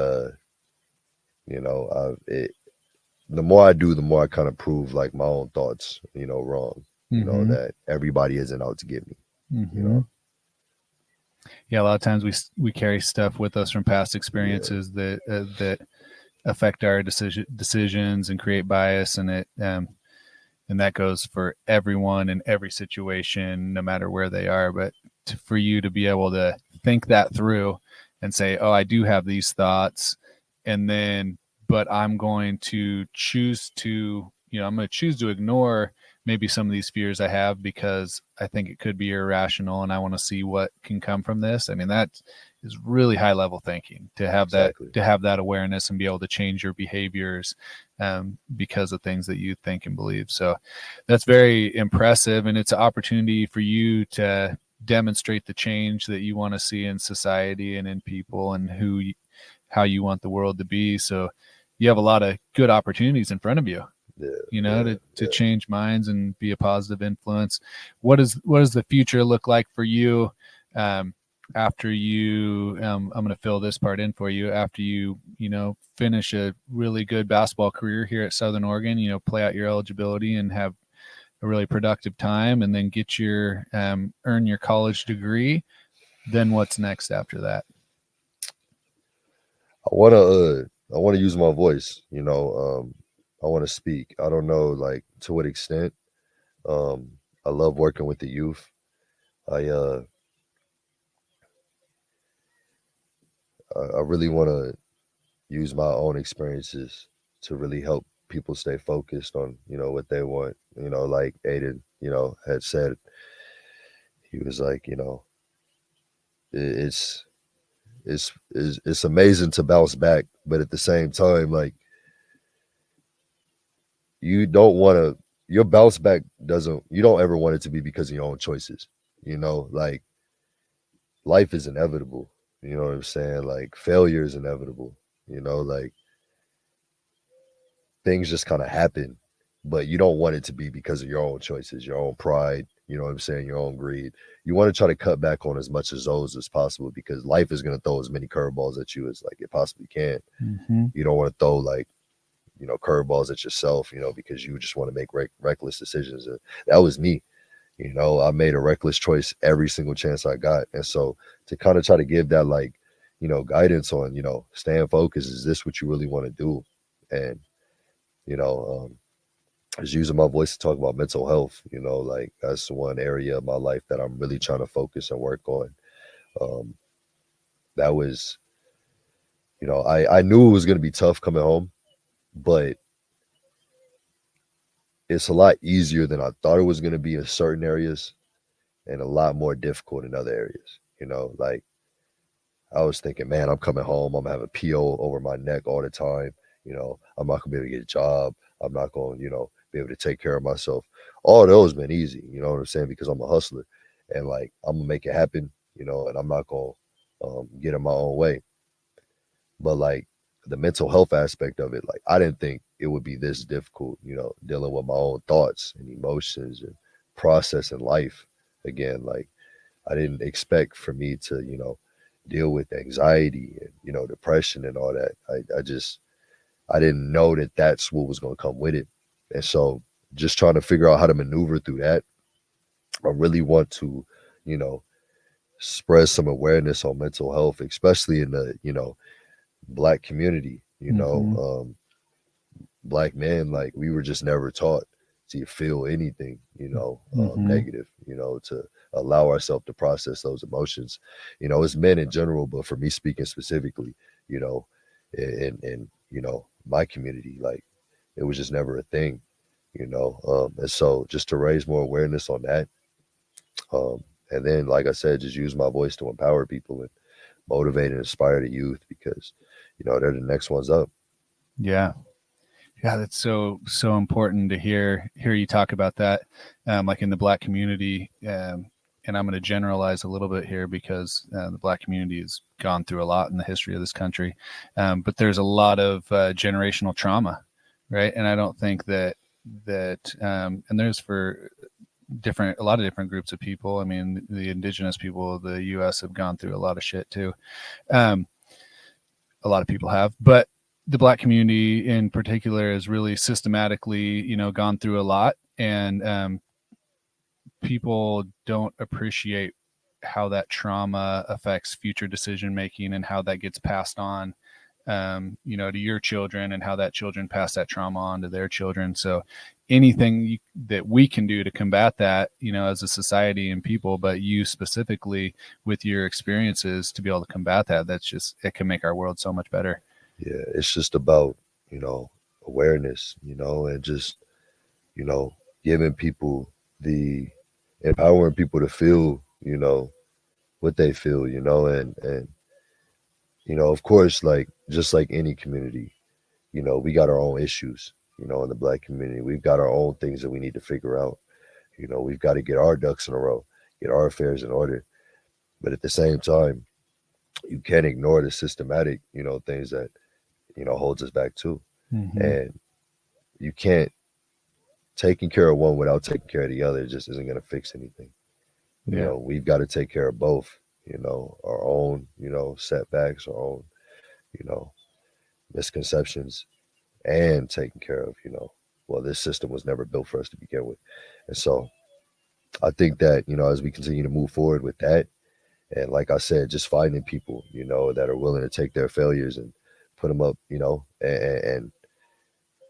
you know, the more I do, the more I kind of prove like my own thoughts, you know, wrong. You know, that everybody isn't out to get me. You know. Yeah, a lot of times we carry stuff with us from past experiences that affect our decisions and create bias, and that goes for everyone in every situation, no matter where they are. But for you to be able to think that through and say, oh, I do have these thoughts, and then but I'm going to choose to, I'm going to choose to ignore maybe some of these fears I have because I think it could be irrational and I want to see what can come from this. I mean, that is really high level thinking to have Exactly. that awareness and be able to change your behaviors because of things that you think and believe. So that's very impressive. And it's an opportunity for you to demonstrate the change that you want to see in society and in people and how you want the world to be. So you have a lot of good opportunities in front of you. To change minds and be a positive influence. What does the future look like for you after you? I'm going to fill this part in for you. After you, finish a really good basketball career here at Southern Oregon, play out your eligibility and have a really productive time, and then get your earn your college degree. Then what's next after that? I want to use my voice. I want to speak. I don't know, like, to what extent. I love working with the youth. I really want to use my own experiences to really help people stay focused on, what they want. Like Aden, had said, he was like, it's amazing to bounce back, but at the same time, like, you don't want to, your bounce back you don't ever want it to be because of your own choices. Like, life is inevitable. You know what I'm saying? Like, failure is inevitable. Like, things just kind of happen, but you don't want it to be because of your own choices, your own pride, you know what I'm saying, your own greed. You want to try to cut back on as much of those as possible because life is going to throw as many curveballs at you as like it possibly can. Mm-hmm. You don't want to throw like, curveballs at yourself, because you just want to make reckless decisions. And that was me. I made a reckless choice every single chance I got. And so to kind of try to give that, like, guidance on, staying focused, is this what you really want to do? And, just using my voice to talk about mental health, like, that's one area of my life that I'm really trying to focus and work on. That was, I knew it was going to be tough coming home, but it's a lot easier than I thought it was going to be in certain areas and a lot more difficult in other areas. Like, I was thinking, man, I'm coming home, I'm gonna have a PO over my neck all the time. I'm not gonna be able to get a job. I'm not going, be able to take care of myself. All of those been easy, you know what I'm saying? Because I'm a hustler and, like, I'm gonna make it happen, and I'm not gonna get in my own way. But, like, the mental health aspect of it, like, I didn't think it would be this difficult, dealing with my own thoughts and emotions and processing life again. Like, I didn't expect for me to, deal with anxiety and, depression and all that. I didn't know that that's what was going to come with it. And so just trying to figure out how to maneuver through that. I really want to, spread some awareness on mental health, especially in the, Black community. Mm-hmm. Black men, like, we were just never taught to feel anything, Mm-hmm. negative, to allow ourselves to process those emotions, as men in general, but for me speaking specifically, in my community, like, it was just never a thing, and so just to raise more awareness on that, and then, like I said, just use my voice to empower people and motivate and inspire the youth because, they're the next ones up. Yeah, that's so important to hear you talk about that, like in the Black community. And I'm going to generalize a little bit here because the Black community has gone through a lot in the history of this country, but there's a lot of generational trauma, right? And I don't think that and there's for a lot of different groups of people. I mean, the indigenous people of the U.S. have gone through a lot of shit too. A lot of people have, but the Black community in particular has really systematically, gone through a lot, and people don't appreciate how that trauma affects future decision making and how that gets passed on, to your children, and how that children pass that trauma on to their children. So anything that we can do to combat that, as a society and people, but you specifically with your experiences to be able to combat that, it can make our world so much better. Yeah, it's just about, you know, awareness, and just, giving people empowering people to feel, what they feel, and of course, like just like any community, we got our own issues, in the Black community. We've got our own things that we need to figure out. We've got to get our ducks in a row, get our affairs in order. But at the same time, you can't ignore the systematic, things that, holds us back too. Mm-hmm. And you can't taking care of one without taking care of the other just isn't going to fix anything. Yeah. We've got to take care of both, our own, setbacks, our own, misconceptions, and taking care of, well, this system was never built for us to begin with. And so I think that, as we continue to move forward with that, and like I said, just finding people, that are willing to take their failures and put them up, and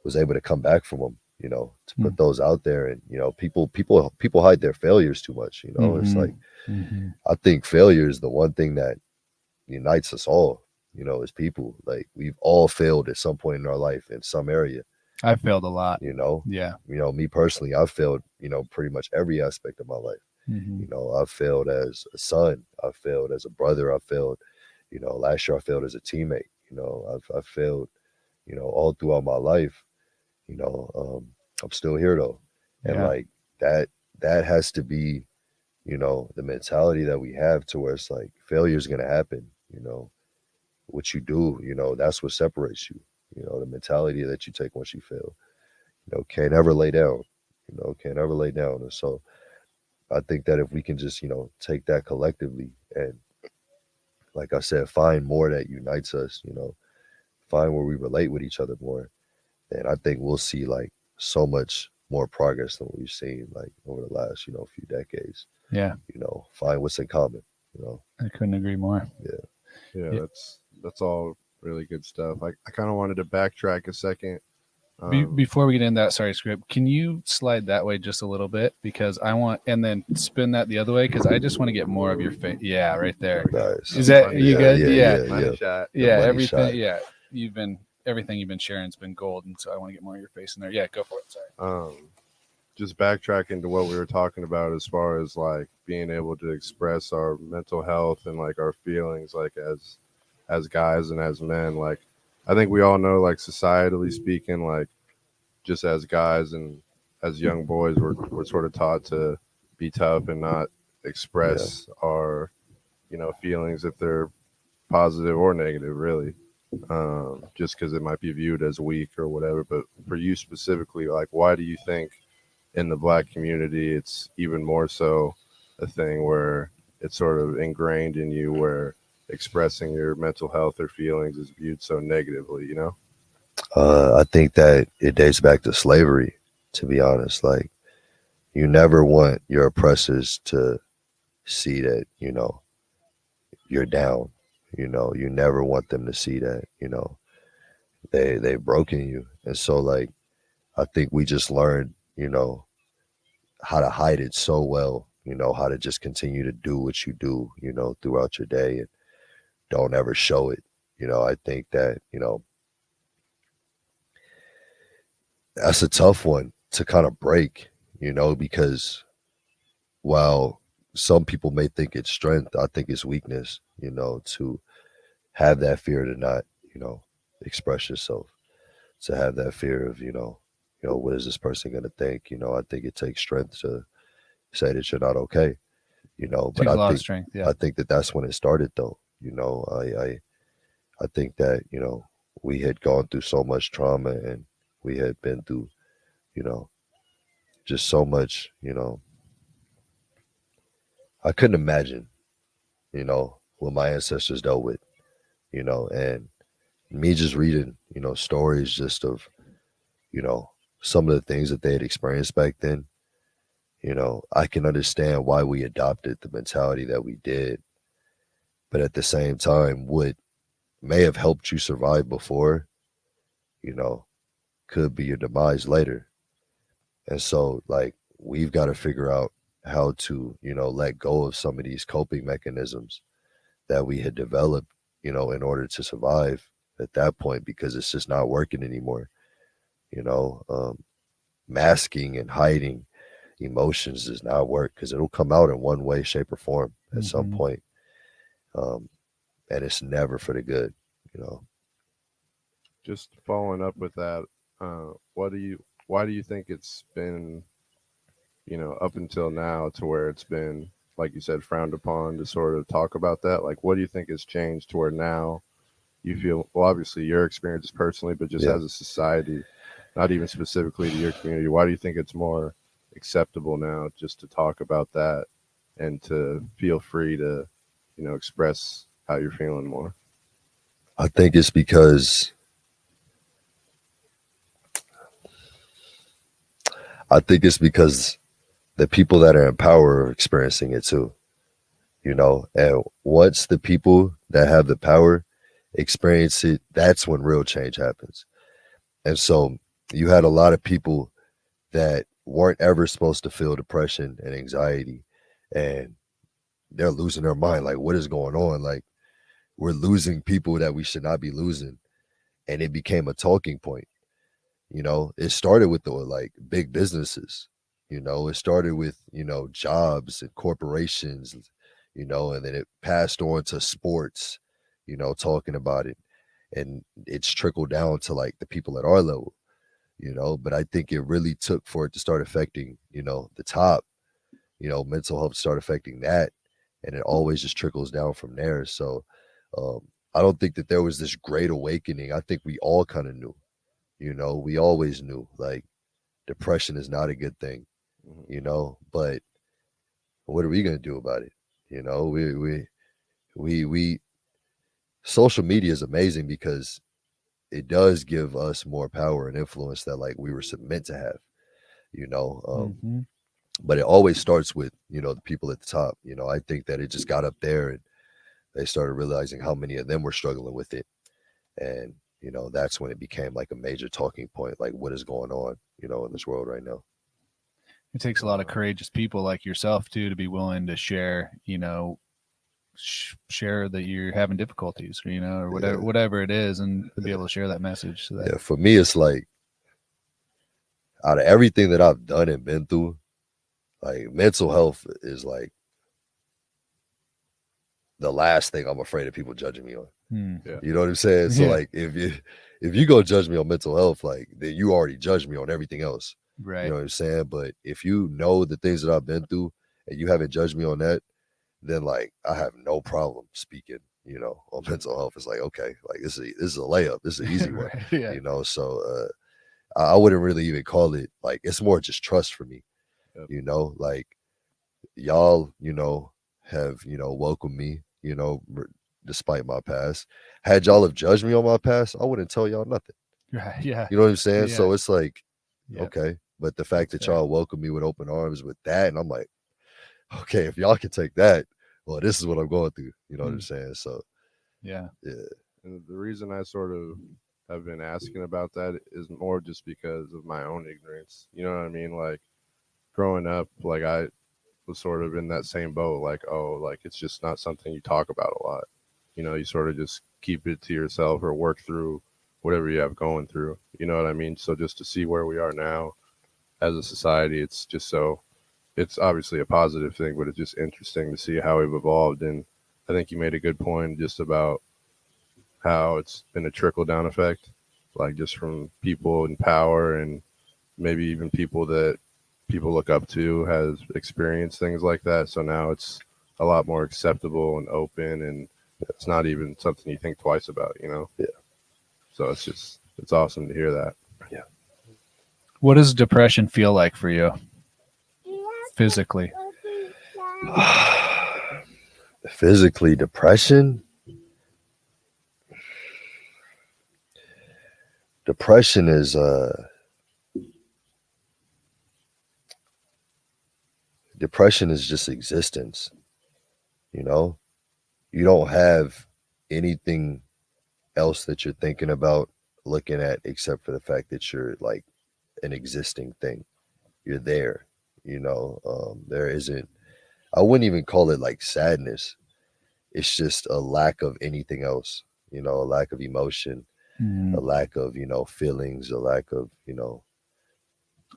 was able to come back from them, to put those out there. And, people hide their failures too much, It's like, I think failure is the one thing that unites us all, as people. Like, we've all failed at some point in our life in some area. I failed a lot. Yeah. Me personally, I've failed, pretty much every aspect of my life. I've failed as a son. I've failed as a brother. I've failed, last year I failed as a teammate. I've failed, all throughout my life. I'm still here though. And like that has to be, the mentality that we have to where it's like failure is going to happen. What you do, that's what separates you. The mentality that you take once you fail, can't ever lay down, can't ever lay down. And so I think that if we can just, take that collectively and, like I said, find more that unites us, find where we relate with each other more, then I think we'll see like so much more progress than what we've seen like over the last, few decades. Yeah. Find what's in common, I couldn't agree more. Yeah. That's all really good stuff. I kind of wanted to backtrack a second. Before we get into that, sorry, Script, can you slide that way just a little bit? Because I want, and then spin that the other way, because I just want to get more of your face. Yeah, right there. Nice. Is that you good? Money shot. Everything. Shot. Yeah, everything you've been sharing has been gold, and so I want to get more of your face in there. Yeah, go for it. Sorry. Just backtracking to what we were talking about as far as like being able to express our mental health and like our feelings, like as guys and as men. Like, I think we all know, like, societally speaking, like, just as guys and as young boys, we're sort of taught to be tough and not express our, feelings, if they're positive or negative, really, just because it might be viewed as weak or whatever. But for you specifically, like, why do you think in the Black community it's even more so a thing where it's sort of ingrained in you, where expressing your mental health or feelings is viewed so negatively, I think that it dates back to slavery, to be honest. Like, you never want your oppressors to see that, you're down. You never want them to see that, they've broken you. And so, like, I think we just learned, how to hide it so well, how to just continue to do what you do, throughout your day, and don't ever show it. I think that, that's a tough one to kind of break, because while some people may think it's strength, I think it's weakness, to have that fear to not, express yourself, to have that fear of, what is this person going to think? I think it takes strength to say that you're not okay, but Takes a lot I of think, strength. Yeah. I think that that's when it started though. I think that, we had gone through so much trauma, and we had been through, just so much, I couldn't imagine, what my ancestors dealt with, and me just reading, stories just of, some of the things that they had experienced back then, I can understand why we adopted the mentality that we did. But at the same time, what may have helped you survive before, could be your demise later. And so, like, we've got to figure out how to, let go of some of these coping mechanisms that we had developed, in order to survive at that point because it's just not working anymore. You know, masking and hiding emotions does not work because it'll come out in one way, shape, or form at some point. And it's never for the good, you know. Just following up with that, why do you think it's been, up until now to where it's been, like you said, frowned upon to sort of talk about that? Like, what do you think has changed to where now you feel, well, obviously your experience personally, but just as a society, not even specifically to your community, why do you think it's more acceptable now just to talk about that and to feel free to, express how you're feeling more? I think it's because the people that are in power are experiencing it too, and once the people that have the power experience it, that's when real change happens. And so you had a lot of people that weren't ever supposed to feel depression and anxiety, and they're losing their mind. Like, what is going on? Like, we're losing people that we should not be losing. And it became a talking point. It started with the big businesses, it started with, jobs and corporations, and then it passed on to sports, talking about it. And it's trickled down to like the people at our level, but I think it really took for it to start affecting, the top, mental health start affecting that. And it always just trickles down from there. So I don't think that there was this great awakening. I think we all kind of knew, we always knew like depression is not a good thing, but what are we going to do about it? We social media is amazing because it does give us more power and influence that like we were meant to have, but it always starts with, the people at the top. I think that it just got up there and they started realizing how many of them were struggling with it. And, that's when it became like a major talking point, like what is going on, in this world right now. It takes a lot of courageous people like yourself too to be willing to share, share that you're having difficulties, or whatever it is, and to be able to share that message. So that for me, it's like out of everything that I've done and been through, like mental health is like the last thing I'm afraid of people judging me on. Yeah. You know what I'm saying? So like if you go judge me on mental health, like then you already judge me on everything else. Right. You know what I'm saying? But if you know the things that I've been through and you haven't judged me on that, then like I have no problem speaking, on mental health. It's like, okay, like this is a layup. This is an easy one. Yeah. So I wouldn't really even call it like, it's more just trust for me. Yep. Like y'all, have, welcomed me, despite my past. Had y'all have judged me on my past, I wouldn't tell y'all nothing. Right. Yeah. You know what I'm saying? Yeah. So it's like, Yep. okay. But the fact that y'all welcome me with open arms with that, and I'm like, okay, if y'all can take that, well, this is what I'm going through. You know what I'm saying? So yeah. And the reason I sort of have been asking about that is more just because of my own ignorance. You know what I mean? Like growing up, like I was sort of in that same boat, like, oh, like it's just not something you talk about a lot. You sort of just keep it to yourself or work through whatever you have going through. You know what I mean? So just to see where we are now as a society, it's just it's obviously a positive thing, but it's just interesting to see how we've evolved. And I think you made a good point just about how it's been a trickle down effect, like just from people in power and maybe even people that people look up to has experienced things like that. So now it's a lot more acceptable and open, and it's not even something you think twice about, Yeah. So it's awesome to hear that. Yeah. What does depression feel like for you physically? Physically, depression? Depression is just existence. You don't have anything else that you're thinking about, looking at, except for the fact that you're like an existing thing. You're there. There isn't, I wouldn't even call it like sadness. It's just a lack of anything else. you know, a lack of emotion, a lack of, you know, feelings, a lack of, you know,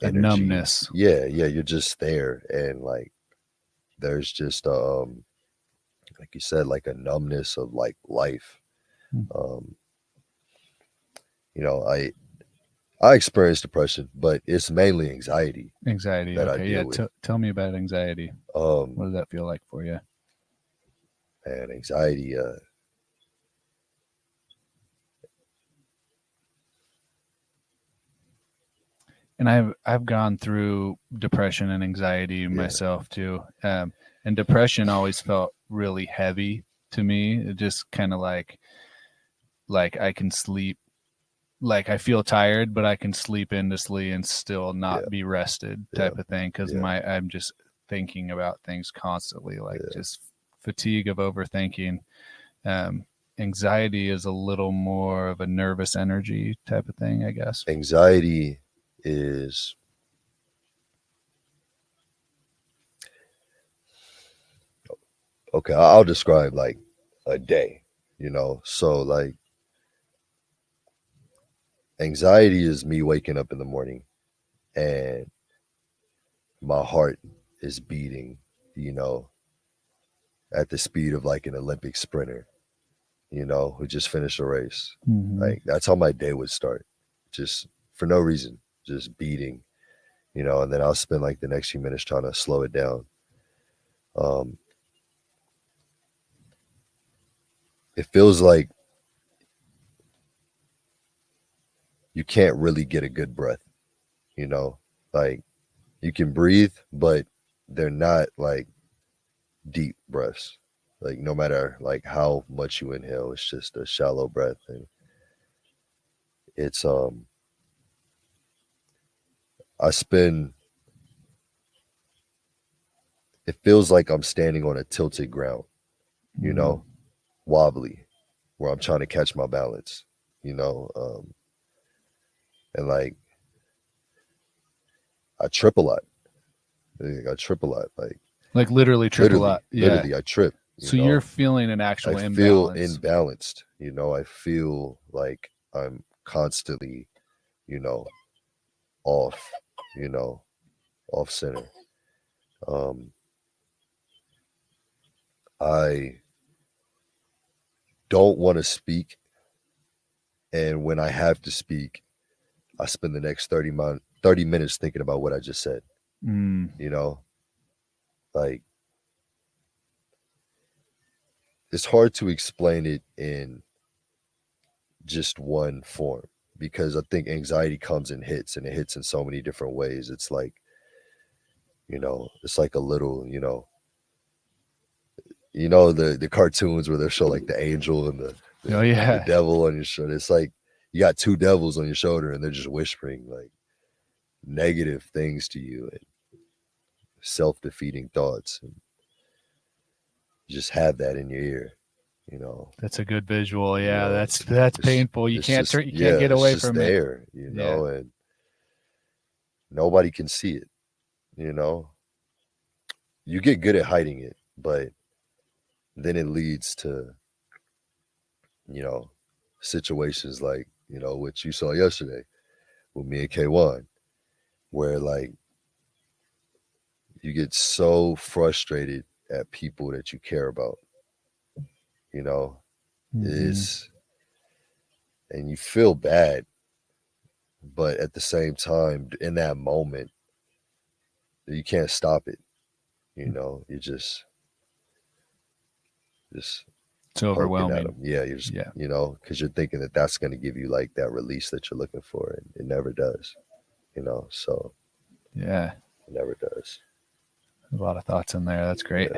a energy. numbness. Yeah, you're just there, and like there's just like you said, like a numbness of like life. Um, you know, I experience depression, but it's mainly anxiety Anxiety. that I Okay. Yeah. deal with. Tell me about anxiety. What does that feel like for you? And anxiety, And I've gone through depression and anxiety myself too. And depression always felt really heavy to me. It just kind of like I can sleep, like I feel tired, but I can sleep endlessly and still not be rested, type of thing. Because I'm just thinking about things constantly, like just fatigue of overthinking. Anxiety is a little more of a nervous energy type of thing, I guess. Anxiety is okay. I'll describe like a day, you know. So like anxiety is me waking up in the morning and my heart is beating, you know, at the speed of like an Olympic sprinter, you know, who just finished a race. Like that's how my day would start, just for no reason, just beating, you know, and then I'll spend like the next few minutes trying to slow it down. It feels like you can't really get a good breath, you know, like you can breathe, but they're not like deep breaths. Like no matter like how much you inhale, it's just a shallow breath, and it's I spend. It feels like I'm standing on a tilted ground, you know, wobbly, where I'm trying to catch my balance, you know, and like I trip a lot. I trip a lot, like literally trip a lot. Literally, I trip. So know? you're feeling an actual I imbalance. feel imbalanced, you know. I feel like I'm constantly, you know, off, you know, off center. I don't want to speak, and when I have to speak, I spend the next 30 minutes thinking about what I just said. You know, like it's hard to explain it in just one form because I think anxiety comes in hits, and it hits in so many different ways. It's like, you know, it's like a little, you know the cartoons where they show like the angel and the devil on your shoulder. It's like you got two devils on your shoulder and they're just whispering like negative things to you and self-defeating thoughts, and you just have that in your ear, you know. That's a good visual. Yeah, You know, that's painful. You can't get away from it. There, you know, and nobody can see it, you know. You get good at hiding it, but then it leads to, you know, situations like, you know, what you saw yesterday with me and K1, where like you get so frustrated at people that you care about, you know, is, and you feel bad, but at the same time, in that moment, you can't stop it, you know. You just it's overwhelming at them. Yeah, you're just, you know, because you're thinking that that's going to give you like that release that you're looking for, and it never does, you know. So it never does. A lot of thoughts in there. That's great.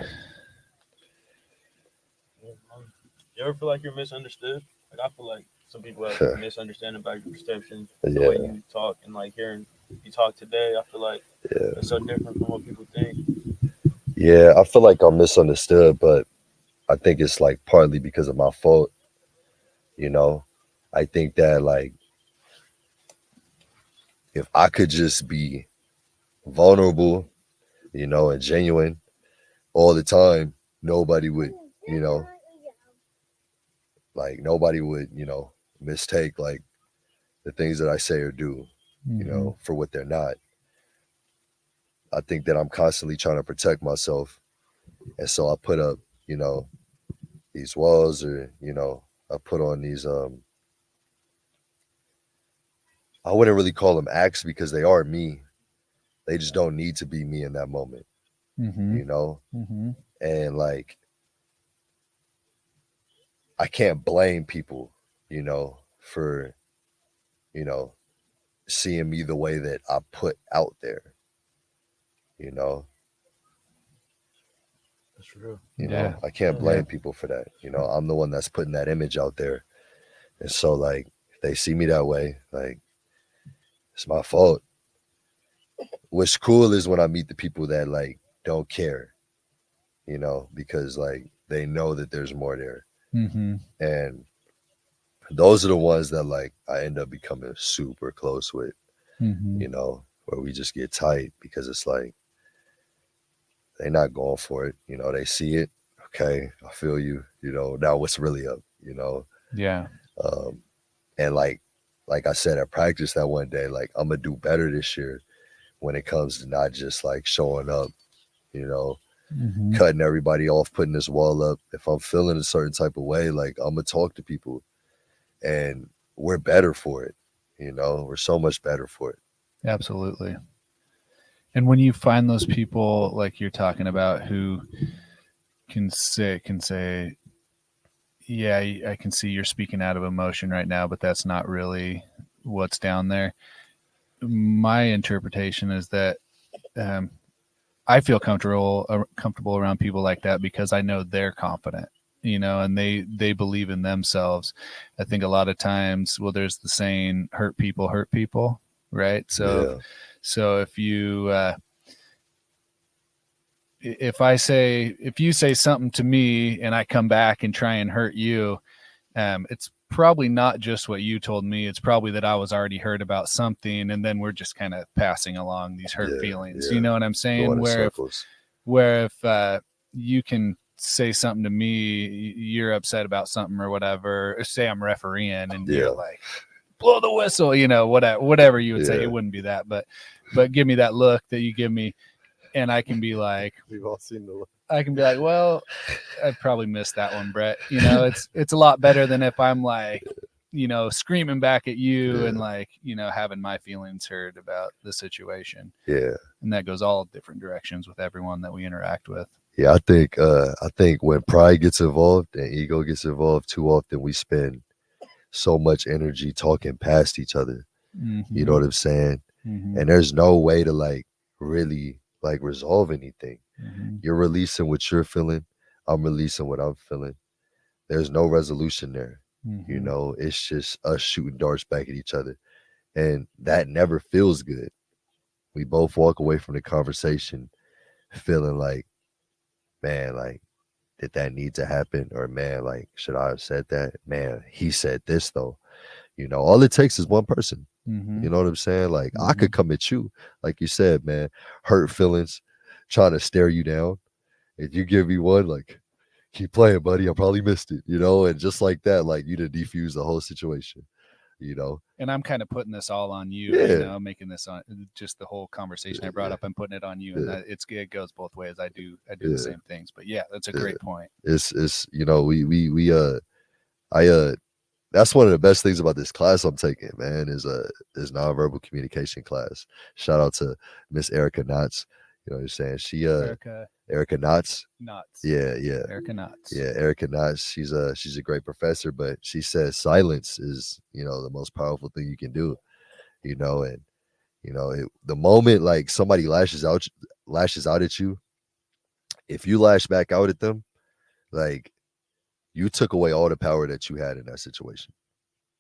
You ever feel like you're misunderstood? Like I feel like some people have a misunderstanding about your perception, the way you talk, and like hearing you talk today. I feel like it's so different from what people think. Yeah, I feel like I'm misunderstood, but I think it's like partly because of my fault. You know, I think that like if I could just be vulnerable, you know, and genuine all the time, nobody would, you know, like nobody would, mistake like the things that I say or do, for what they're not. I think that I'm constantly trying to protect myself. And so I put up, these walls, or, I put on these, I wouldn't really call them acts because they are me. They just don't need to be me in that moment, And like, I can't blame people, for, seeing me the way that I put out there, That's true. I can't blame people for that. I'm the one that's putting that image out there. And so like, if they see me that way, like, it's my fault. What's cool is when I meet the people that like don't care, because like they know that there's more there. And those are the ones that like I end up becoming super close with, where we just get tight because it's like they're not going for it. They see it. Okay, I feel you. Now what's really up, Yeah. And like I said at practice that one day, like I'm gonna do better this year when it comes to not just like showing up, cutting everybody off, putting this wall up. If I'm feeling a certain type of way, like I'm gonna talk to people, and we're better for it. We're so much better for it. Absolutely. And when you find those people like you're talking about who can say, yeah, I can see you're speaking out of emotion right now, but that's not really what's down there. My interpretation is that I feel comfortable around people like that because I know they're confident, and they believe in themselves. I think a lot of times, well, there's the saying, hurt people, right? So if you if you say something to me and I come back and try and hurt you, it's probably not just what you told me. It's probably that I was already hurt about something, and then we're just kind of passing along these hurt feelings. You know what I'm saying? Where if you can say something to me, you're upset about something or whatever, or say I'm refereeing and you're like, blow the whistle, whatever you would say. It wouldn't be that, but give me that look that you give me, and I can be like, we've all seen the look. I can be like, well, I probably missed that one, Brett. It's a lot better than if I'm like, screaming back at you and like, having my feelings hurt about the situation. Yeah. And that goes all different directions with everyone that we interact with. Yeah, I think when pride gets involved and ego gets involved, too often we spend so much energy talking past each other. You know what I'm saying? And there's no way to like really like resolve anything. You're releasing what you're feeling. I'm releasing what I'm feeling. There's no resolution there. It's just us shooting darts back at each other. And that never feels good. We both walk away from the conversation feeling like, man, like, did that need to happen? Or man, like, should I have said that? Man, he said this though. All it takes is one person. You know what I'm saying? Like, I could come at you, like you said, man, hurt feelings, trying to stare you down. And you give me one, like, keep playing, buddy. I probably missed it, and just like that, like, you to defuse the whole situation, And I'm kind of putting this all on you, making this on just the whole conversation I brought up. I'm putting it on you, and that it goes both ways. I do the same things, but that's a great point. It's that's one of the best things about this class I'm taking, man, is nonverbal communication class. Shout out to Miss Erica Knotts. You know what I'm saying? She Erica Knotts. Yeah. Erica Knotts. Yeah, Erica Knotts. She's a great professor, but she says silence is, the most powerful thing you can do. And the moment like somebody lashes out at you, if you lash back out at them, like, you took away all the power that you had in that situation.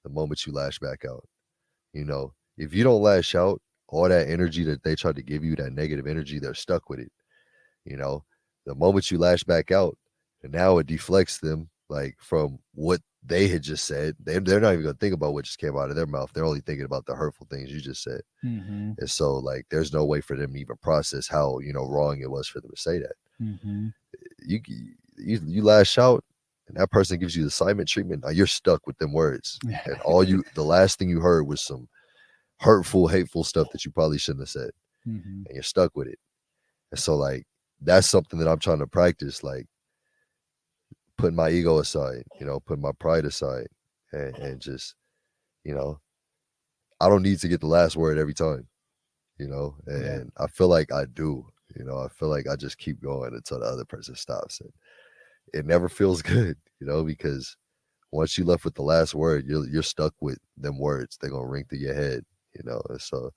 The moment you lash back out, if you don't lash out, all that energy that they tried to give you, that negative energy, they're stuck with it. The moment you lash back out, and now it deflects them like from what they had just said. They're not even gonna think about what just came out of their mouth. They're only thinking about the hurtful things you just said. And so like, there's no way for them to even process how wrong it was for them to say that. You lash out, and that person gives you the assignment treatment, now you're stuck with them words. Yeah. And the last thing you heard was some hurtful, hateful stuff that you probably shouldn't have said. Mm-hmm. And you're stuck with it. And so like, that's something that I'm trying to practice, like putting my ego aside, putting my pride aside and just, I don't need to get the last word every time, and I feel like I do, I feel like I just keep going until the other person stops. And it never feels good, because once you left with the last word, you're stuck with them words. They're going to ring through your head, and so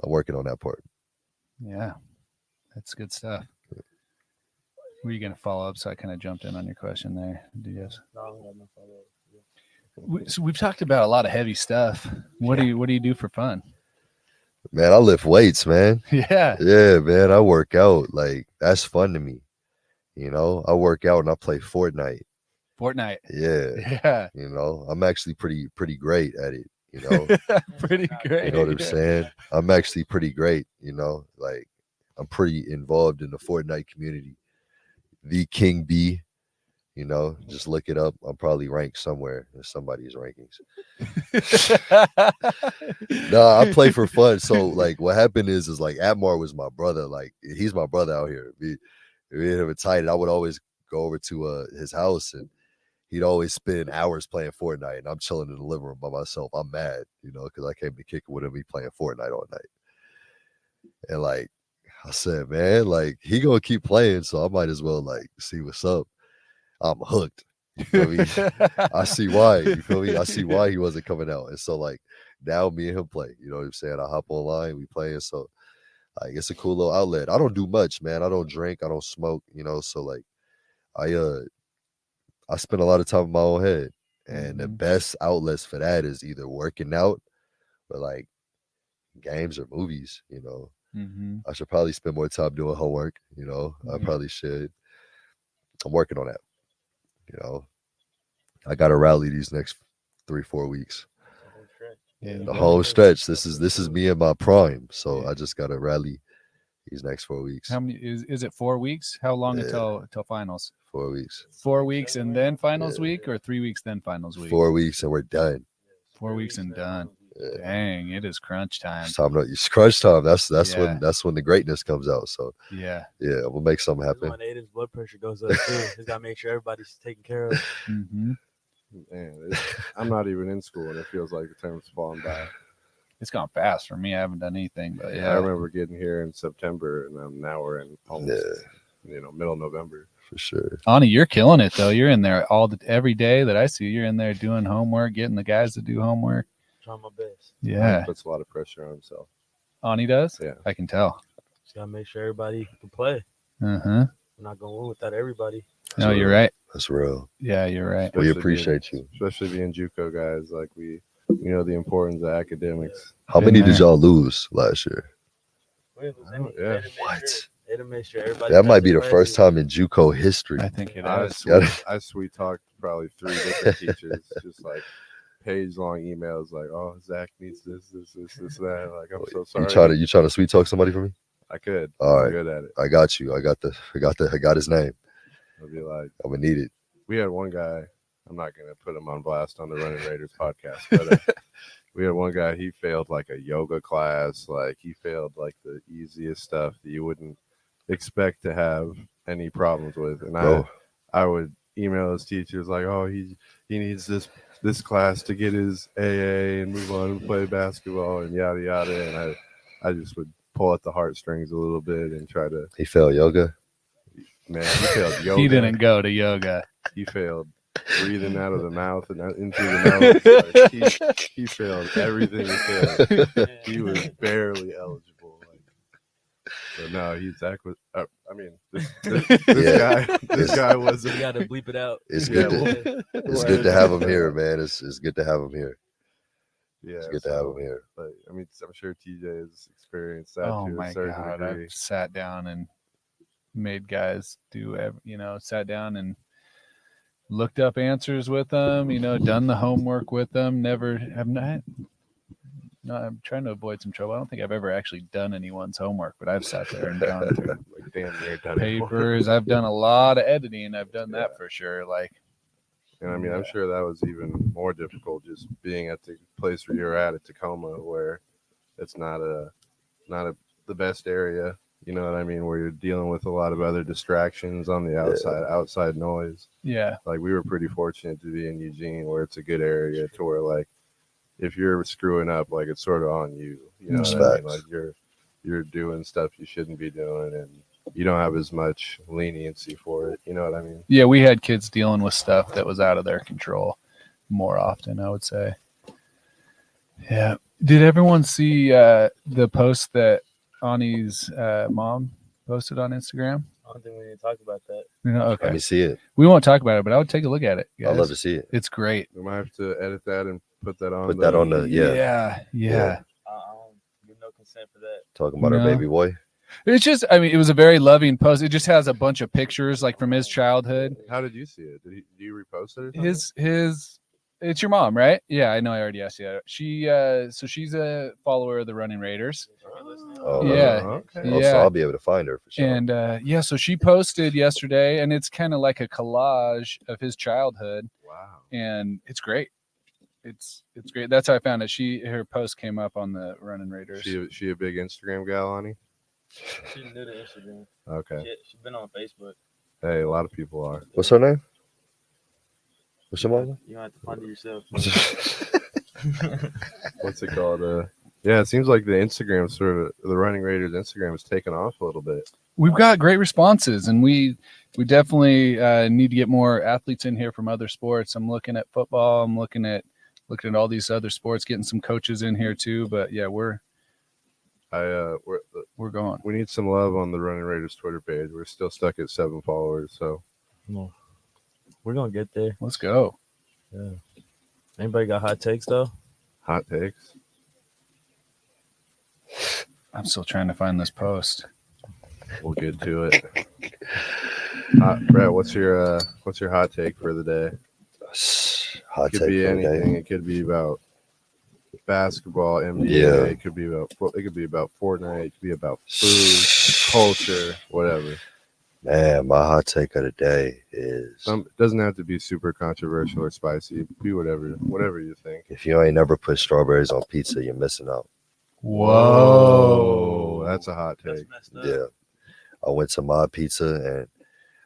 I'm working on that part. Yeah, that's good stuff. Were you going to follow up? So I kind of jumped in on your question there. Do you guys? No, I don't have no follow-up. So we've talked about a lot of heavy stuff. What do you do for fun? Man, I lift weights, man. Yeah. Yeah, man. I work out. Like, that's fun to me. I work out and I play Fortnite. Yeah. Yeah. I'm actually pretty great at it, Pretty great. You know what I'm saying? I'm actually pretty great, like I'm pretty involved in the Fortnite community. The King B, just look it up. I'm probably ranked somewhere in somebody's rankings. No, I play for fun. So like what happened is like Atmar was my brother. Like he's my brother out here. We were tight, and I would always go over to his house, and he'd always spend hours playing Fortnite, and I'm chilling in the living room by myself. I'm mad, because I came to kick it with him. He playing Fortnite all night. And like I said, man, like he gonna keep playing, so I might as well like see what's up. I'm hooked. You feel me? I see why. You feel me? I see why he wasn't coming out. And so like now me and him play. You know what I'm saying? I hop online, we playing. So like it's a cool little outlet. I don't do much, man. I don't drink, I don't smoke, so like I spend a lot of time in my own head. And the best outlets for that is either working out or like games or movies, I should probably spend more time doing homework, I probably should. I'm working on that. I got to rally these next 3-4 weeks. The home stretch. This is me in my prime, so I just got to rally these next 4 weeks. How many is it? 4 weeks? How long until finals? 4 weeks. 4 weeks and then finals week, or 3 weeks then finals week? 4 weeks and we're done. 4 weeks and done. Yeah. Dang, it is crunch time. It's crunch time. That's when the greatness comes out. So yeah, we'll make something happen. When Aden's blood pressure goes up too, he's got to make sure everybody's taken care of. Man, I'm not even in school, and it feels like the term's falling by. It's gone fast for me. I haven't done anything, but I remember getting here in September, and now we're in almost middle of November. For sure. Ani, you're killing it though. You're in there every day that I see. You're in there doing homework, getting the guys to do homework. Trying my best. Yeah, he puts a lot of pressure on himself. Ani does. Yeah, I can tell. Just gotta make sure everybody can play. We're not gonna win without everybody. No, you're right. That's real. Yeah, you're right. We appreciate you, especially being JUCO guys. Like we know the importance of academics. How many did y'all lose last year? What? That might be the first time in JUCO history. I think it is. I sweet talked probably 3 different teachers, just like page-long emails, like, "Oh, Zach needs this, that." Like, I'm so sorry. You try to sweet talk somebody for me? I could. All right. I'm good at it. I got you. I got his name. I'll be like, I'm gonna need it. We had one guy. I'm not gonna put him on blast on the Running Raiders podcast, but we had one guy. He failed like a yoga class. Like he failed like the easiest stuff that you wouldn't expect to have any problems with. And I would email his teachers like, "Oh, he needs this class to get his AA and move on and play basketball and yada yada." And I just would pull at the heartstrings a little bit and try to. He failed yoga. Man, he failed yoga. He didn't go to yoga. He failed breathing out of the mouth and into the nose. Like, he failed everything he failed. He was barely eligible. So no, Zach was. I mean, this guy was. You got to bleep it out. It's good. It's good to have him here, man. It's good to have him here. Yeah, it's good to have him here. But I mean, I'm sure TJ has experienced that to a certain degree. I've sat down and made guys sat down and looked up answers with them. Done the homework with them. I'm trying to avoid some trouble. I don't think I've ever actually done anyone's homework, but I've sat there and gone through like damn near done papers. I've done a lot of editing. I've done that for sure. Like And I mean, I'm sure that was even more difficult just being at the place where you're at Tacoma, where it's not the best area. You know what I mean? Where you're dealing with a lot of other distractions on the outside noise. Yeah. Like we were pretty fortunate to be in Eugene, where it's a good area to where like if you're screwing up, like it's sort of on you. You know what I mean? Like you're doing stuff you shouldn't be doing, and you don't have as much leniency for it. You know what I mean? Yeah, we had kids dealing with stuff that was out of their control more often, I would say. Yeah. Did everyone see the post that Ani's mom posted on Instagram? I don't think we need to talk about that. Okay. Let me see it. We won't talk about it, but I would take a look at it. Guys. I'd love to see it. It's great. We might have to edit that and put that on. Put that on the Yeah. I don't give no consent for that. Talking about our baby boy. It's just, I mean, it was a very loving post. It just has a bunch of pictures like from his childhood. How did you see it? Do you repost it or something? It's your mom, right? Yeah, I know. I already asked you that. So she's a follower of the Running Raiders. Oh, Yeah. Okay. Oh, so I'll be able to find her for sure. And so she posted yesterday, and it's kind of like a collage of his childhood. Wow. And it's great. It's great. That's how I found it. Her post came up on the Running Raiders. She a big Instagram gal, Ani? She's new to Instagram. Okay. She's been on Facebook. Hey, a lot of people are. What's her name? What's your mom? You don't have to find it yourself. What's it called? Yeah, it seems like the Instagram the Running Raiders Instagram has taken off a little bit. We've got great responses, and we definitely need to get more athletes in here from other sports. I'm looking at football. I'm looking at all these other sports, getting some coaches in here too. But yeah, we're going. We need some love on the Running Raiders Twitter page. We're still stuck at 7 followers, so we're gonna get there. Let's go. Yeah. Anybody got hot takes though? Hot takes. I'm still trying to find this post. We'll get to it. Brett, what's your hot take for the day? Hot It could take be for the day. anything. It could be about basketball, NBA. Yeah. It could be about Fortnite. It could be about food, culture, whatever. Man, my hot take of the day is It doesn't have to be super controversial or spicy. It could be whatever you think. if you ain't never put strawberries on pizza, you're missing out. Whoa. That's a hot That's take. messed up. Yeah. I went to my pizza and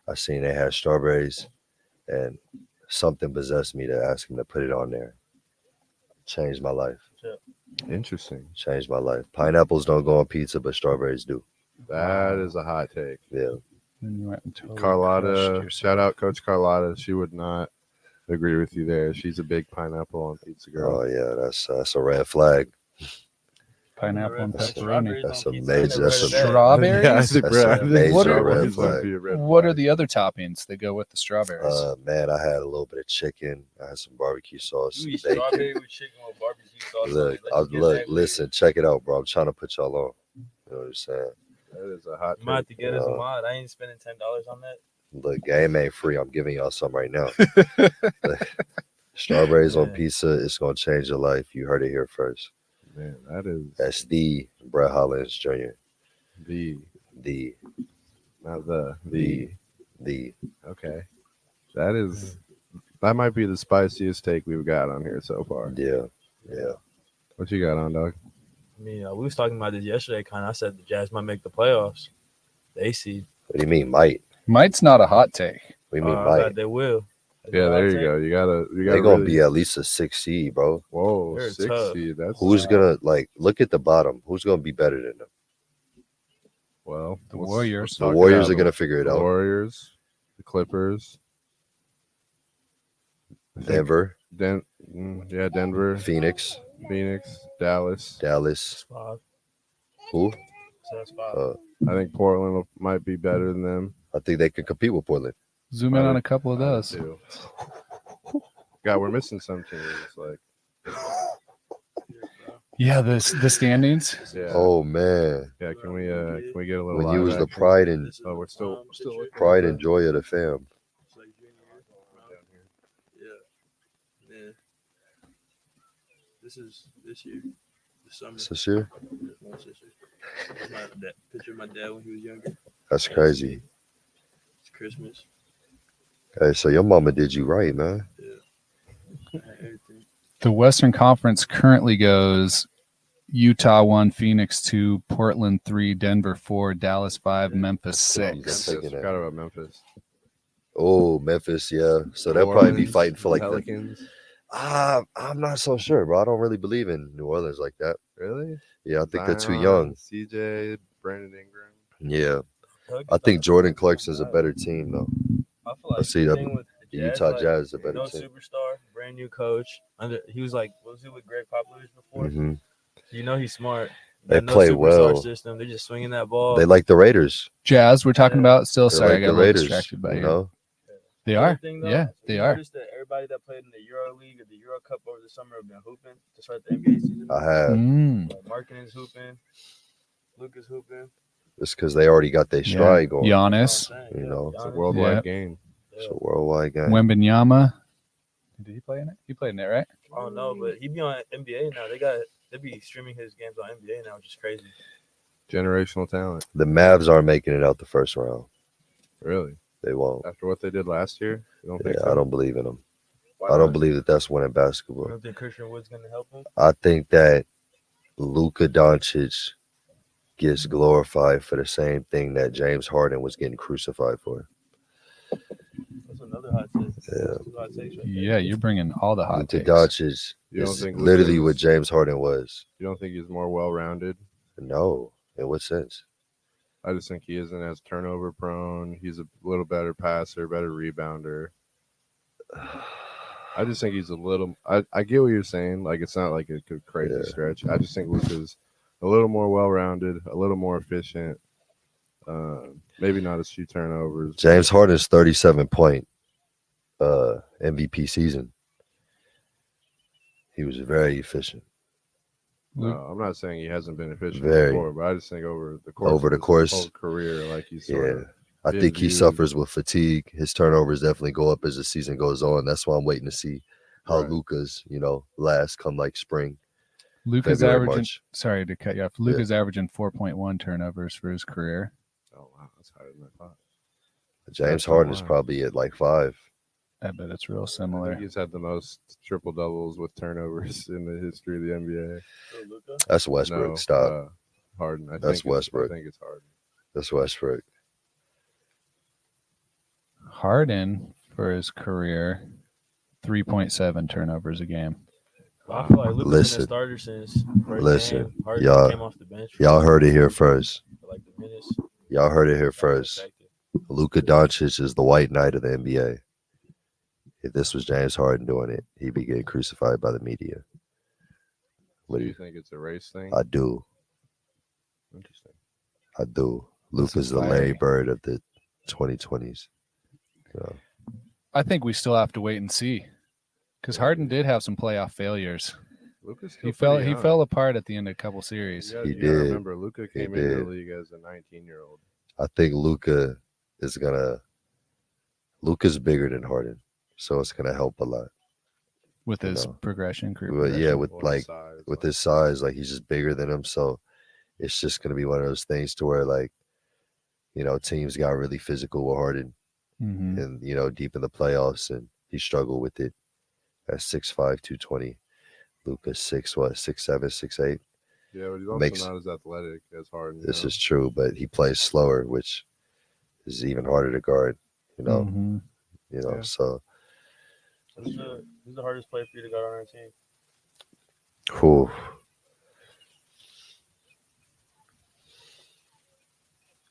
I seen they had strawberries and something possessed me to ask him to put it on there. Changed my life. Interesting. Changed my life. Pineapples don't go on pizza, but strawberries do. That is a hot take. Yeah. Carlotta, shout out Coach Carlotta. She would not agree with you there. She's a big pineapple on pizza girl. Oh yeah, that's a red flag. Pineapple and pepperoni. That's a major. That's a Strawberries? Yeah, I think That's a major What are- red flag. What are the other toppings that go with the strawberries? Man, I had a little bit of chicken. I had some barbecue sauce, You eat bacon. strawberry with chicken with barbecue sauce. Look, listen, check it out, bro. I'm trying to put y'all on. You know what I'm saying? That is a hot You might have take. to get us a mod. I ain't spending $10 on that. Look, game ain't free. I'm giving y'all some right now. Strawberries on pizza, it's gonna change your life. You heard it here first. Man, that is That's the Brett Hollins Jr. the Not the. the. Okay, that might be the spiciest take we've got on here so far. Yeah. What you got on, dog? I mean, we was talking about this yesterday. I said the Jazz might make the playoffs. The AC. What do you mean, might? Might's not a hot take. What do you mean, I might? thought they will. That's Yeah, what there I you think. go. You gotta. They're gonna be at least a 6 seed, bro. Whoa, They're 6 tough. seed. That's Who's gonna look at the bottom? Who's gonna be better than them? well. The let's- Warriors. let's The talk Warriors about are gonna figure it the out. Warriors, the Clippers, Denver, Denver, Phoenix, Dallas. Dallas. 5. Who? So that's 5. I think Portland might be better than them. I think they can compete with Portland. Zoom in on a couple of those. Too. God, we're missing some teams. Like, Yeah, the standings. yeah, Oh man, yeah. Can we get a little? when you live was the action? pride and Oh, we're still looking at pride the- and joy of the fam. It's like junior year. Yeah. This is this year. The summer. This year, This my sister. That's my picture of my dad when he was younger. that's crazy. It's Christmas. Hey, so your mama did you right, man. Yeah. The Western Conference currently goes Utah 1, Phoenix 2, Portland 3, Denver 4, Dallas 5, Memphis 6. Memphis. Forgot about Memphis. Oh, Memphis, yeah. So they'll probably be fighting for like Pelicans. I'm not so sure, bro. I don't really believe in New Orleans like that. Really? Yeah, I think they're too Zion, young. CJ, Brandon Ingram. Yeah. I think Jordan Clarkson's a better team, though. I feel like I see the that thing with the Jazz, Utah like, Jazz is a better no team. superstar, brand new coach. He was like, was he with Greg Popovich before? Mm-hmm. You know he's smart. They no play superstar well. System. They're just swinging that ball. They like the Raiders. Jazz, we're talking about. Still, They sorry, like I got the a little Raiders, distracted by you you. know. They Another are. thing, though, Yeah, they you are. noticed that everybody that played in the Euro League or the Euro Cup over the summer have been hooping to start the NBA season. I have. Like Markkanen's hooping, Luka's hooping. It's because they already got their stride going. Giannis. You know, It's a worldwide game. It's a worldwide game. Wembanyama. Did he play in it? He played in it, right? I don't know, but he be on NBA now. They be streaming his games on NBA now, which is crazy. Generational talent. The Mavs aren't making it out the first round. Really? They won't. After what they did last year? You don't think so? I don't believe in them. Why I don't not? believe that that's winning basketball. You don't think Christian Wood's gonna help him? I think that Luka Doncic gets glorified for the same thing that James Harden was getting crucified for. That's another hot take. Yeah. That's two hot takes right there. Yeah, you're bringing all the hot Luka takes. Doncic You don't is think literally Luka's- what James Harden was. You don't think he's more well-rounded? No. In what sense? I just think he isn't as turnover prone. He's a little better passer, better rebounder. I just think he's a little. I get what you're saying. Like, it's not like a crazy stretch. I just think Luka's a little more well-rounded, a little more efficient. Maybe not as few turnovers. James Harden's 37-point MVP season. He was very efficient. No, I'm not saying he hasn't been efficient Very. before, but I just think over the course of his whole career, like he's sort of I think he suffers with fatigue. His turnovers definitely go up as the season goes on. That's why I'm waiting to see how Luka's, last come like spring. Luka's February, averaging. March. Sorry to cut you off. Luka's averaging 4.1 turnovers for his career. Oh wow, that's higher than I thought. James Harden is probably at like 5. I bet it's real I similar. think he's had the most triple doubles with turnovers in the history of the NBA. That's Westbrook. No, Stop. Harden. That's Westbrook. I think it's Harden. That's Westbrook. Harden for his career, 3.7 turnovers a game. I feel like Luka's been Listen. a starter since first Listen. game. Harden Y'all- came off the bench. Y'all heard it here first. For like the minutes. Y'all heard it here first. Luka Doncic is the white knight of the NBA. If this was James Harden doing it, he'd be getting crucified by the media. What Do do you you? think it's a race thing? I do. Interesting. I do. This Luka's is the fiery. Larry Bird of the 2020s. So, I think we still have to wait and see, because Harden did have some playoff failures. Luka's still He fell. pretty He young. fell apart at the end of a couple series. You He gotta did. remember, Luka He came into the did. league as a 19-year-old. I think Luka's bigger than Harden, so it's gonna help a lot. With You his know. progression, career But yeah, progression. with Or like size, with like- his size, like he's just bigger than him, so it's just gonna be one of those things to where like, teams got really physical with Harden, Mhm. and deep in the playoffs, and he struggled with it at 6'5", 220. Luka's 6'7", 6'8". Yeah, but he's also makes- not as athletic as Harden. This is true, but he plays slower, which is even harder to guard. Mhm. Yeah. So Who's the hardest player for you to guard on our team? whew.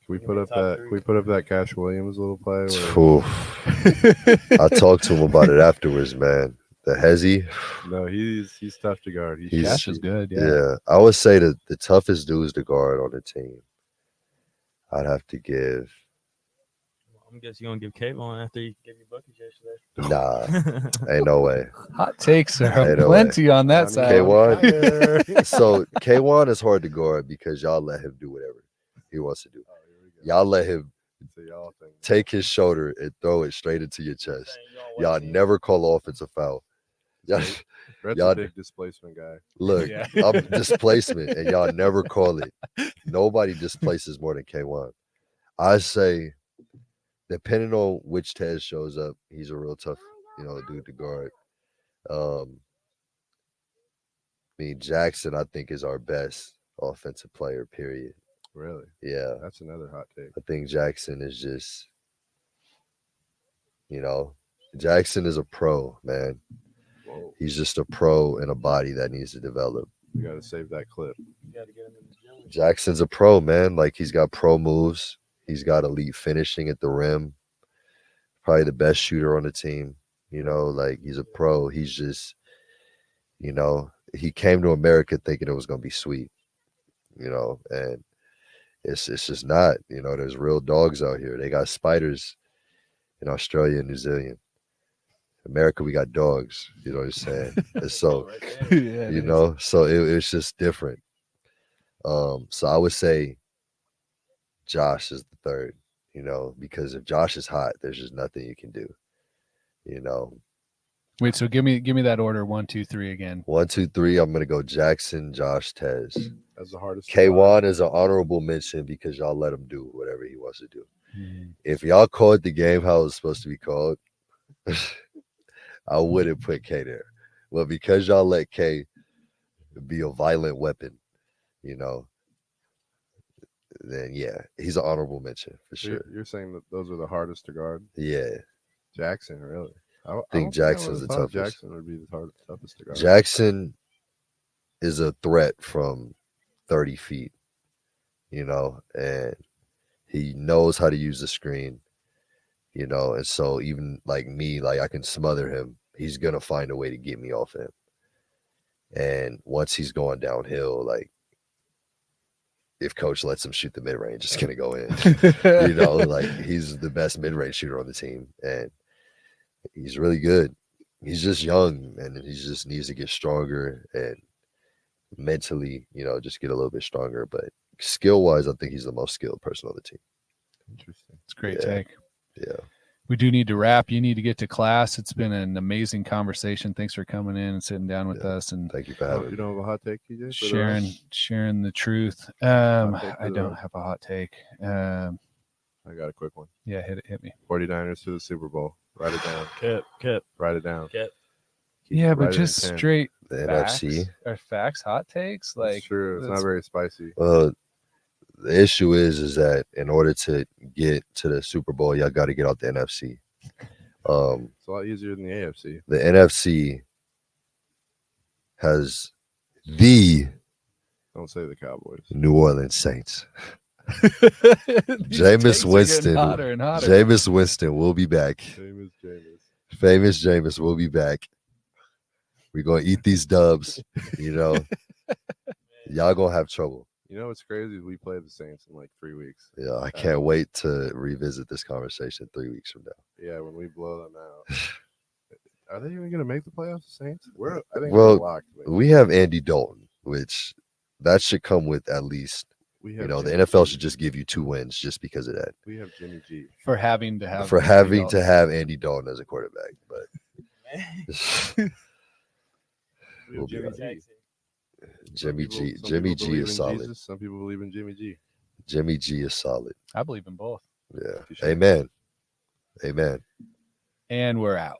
Can we put up that Cash Williams little play? Where, Whew. I talked to him about it afterwards, man. The Hezzy. no, he's tough to guard. He's- Cash is good. Yeah. Yeah. I would say that the toughest dudes to guard on the team, I'd have to give. I'm guessing you're gonna give Kayvon after he gave you buckets yesterday. Nah, ain't no way. Hot takes are Ain't no plenty on that Johnny side. K1. So K1 is hard to guard because y'all let him do whatever he wants to do. Oh, here we go. Y'all let him It's a y'all thing. take his shoulder and throw it straight into your chest. Saying you on Y'all what team? never call offensive foul. Y'all, Brett's y'all- a big displacement guy. look, Yeah. I'm displacement, and y'all never call it. Nobody displaces more than K1. I say, depending on which Tez shows up, he's a real tough, dude to guard. mean, Jackson, I think, is our best offensive player, period. Really? Yeah. That's another hot take. I think Jackson is just, Jackson is a pro, man. Whoa. He's just a pro in a body that needs to develop. We got to save that clip. You got to get him in the gym. Jackson's a pro, man. Like, he's got pro moves. He's got elite finishing at the rim. Probably the best shooter on the team. Like, he's a pro. He's just, he came to America thinking it was going to be sweet, and it's just not. There's real dogs out here. They got spiders in Australia and New Zealand. America, we got dogs. You know what I'm saying? And so, so it's just different. So I would say Josh is the third, because if Josh is hot, there's just nothing you can do, Wait, so give me that order 1, 2, 3 again. 1, 2, 3. I'm gonna go Jackson, Josh, Tez. That's the hardest. K1 is an honorable mention because y'all let him do whatever he wants to do. Mm. If y'all called the game how it was supposed to be called, I wouldn't put K there. But because y'all let K be a violent weapon, then yeah, he's an honorable mention for sure. You're saying that those are the hardest to guard? Yeah. Jackson, really? I think Jackson's the toughest. Jackson would be the toughest to guard. Jackson is a threat from 30 feet, and he knows how to use the screen, and so even like me, like I can smother him. He's going to find a way to get me off him. And once he's going downhill, like if coach lets him shoot the mid-range, it's going to go in, like he's the best mid-range shooter on the team. And he's really good. He's just young, and he just needs to get stronger and mentally, just get a little bit stronger. But skill-wise, I think he's the most skilled person on the team. Interesting. It's a great take. Yeah. We do need to wrap. You need to get to class. It's been an amazing conversation. Thanks for coming in and sitting down with us. And thank you for having me. You don't have a hot take, TJ? Sharing the truth. take I don't have a hot take. I got a quick one. Yeah, hit me. 49ers to the Super Bowl. Write it down. Kip. Write it down. Kip. Yeah, but Write it just in pen. straight The facts NFC. or facts, hot takes. That's Like true. It's not that's- very spicy. Well, the issue is that in order to get to the Super Bowl, y'all got to get out the NFC. It's a lot easier than the AFC. The NFC has the Don't say the Cowboys. New Orleans Saints. These Jameis takes are getting Winston. hotter and hotter. Jameis Winston will be back. Jameis. Famous Jameis will be back. We're going to eat these dubs, Y'all going to have trouble. You know what's crazy? We play the Saints in like 3 weeks. Yeah, I can't wait to revisit this conversation 3 weeks from now. Yeah, when we blow them out. Are they even going to make the playoffs, the Saints? I think Well, we're locked. We have Andy Dalton, which that should come with at least, We the have NFL should just give you 2 wins just because of that. We have Jimmy G. for having to have Andy Dalton as a quarterback. But We We'll have be Jimmy all G. right. Jimmy G. Some Jimmy people G believe is in solid. Jesus, some people believe in Jimmy G. Jimmy G is solid. I believe in both. Yeah. Touche. Amen. And we're out.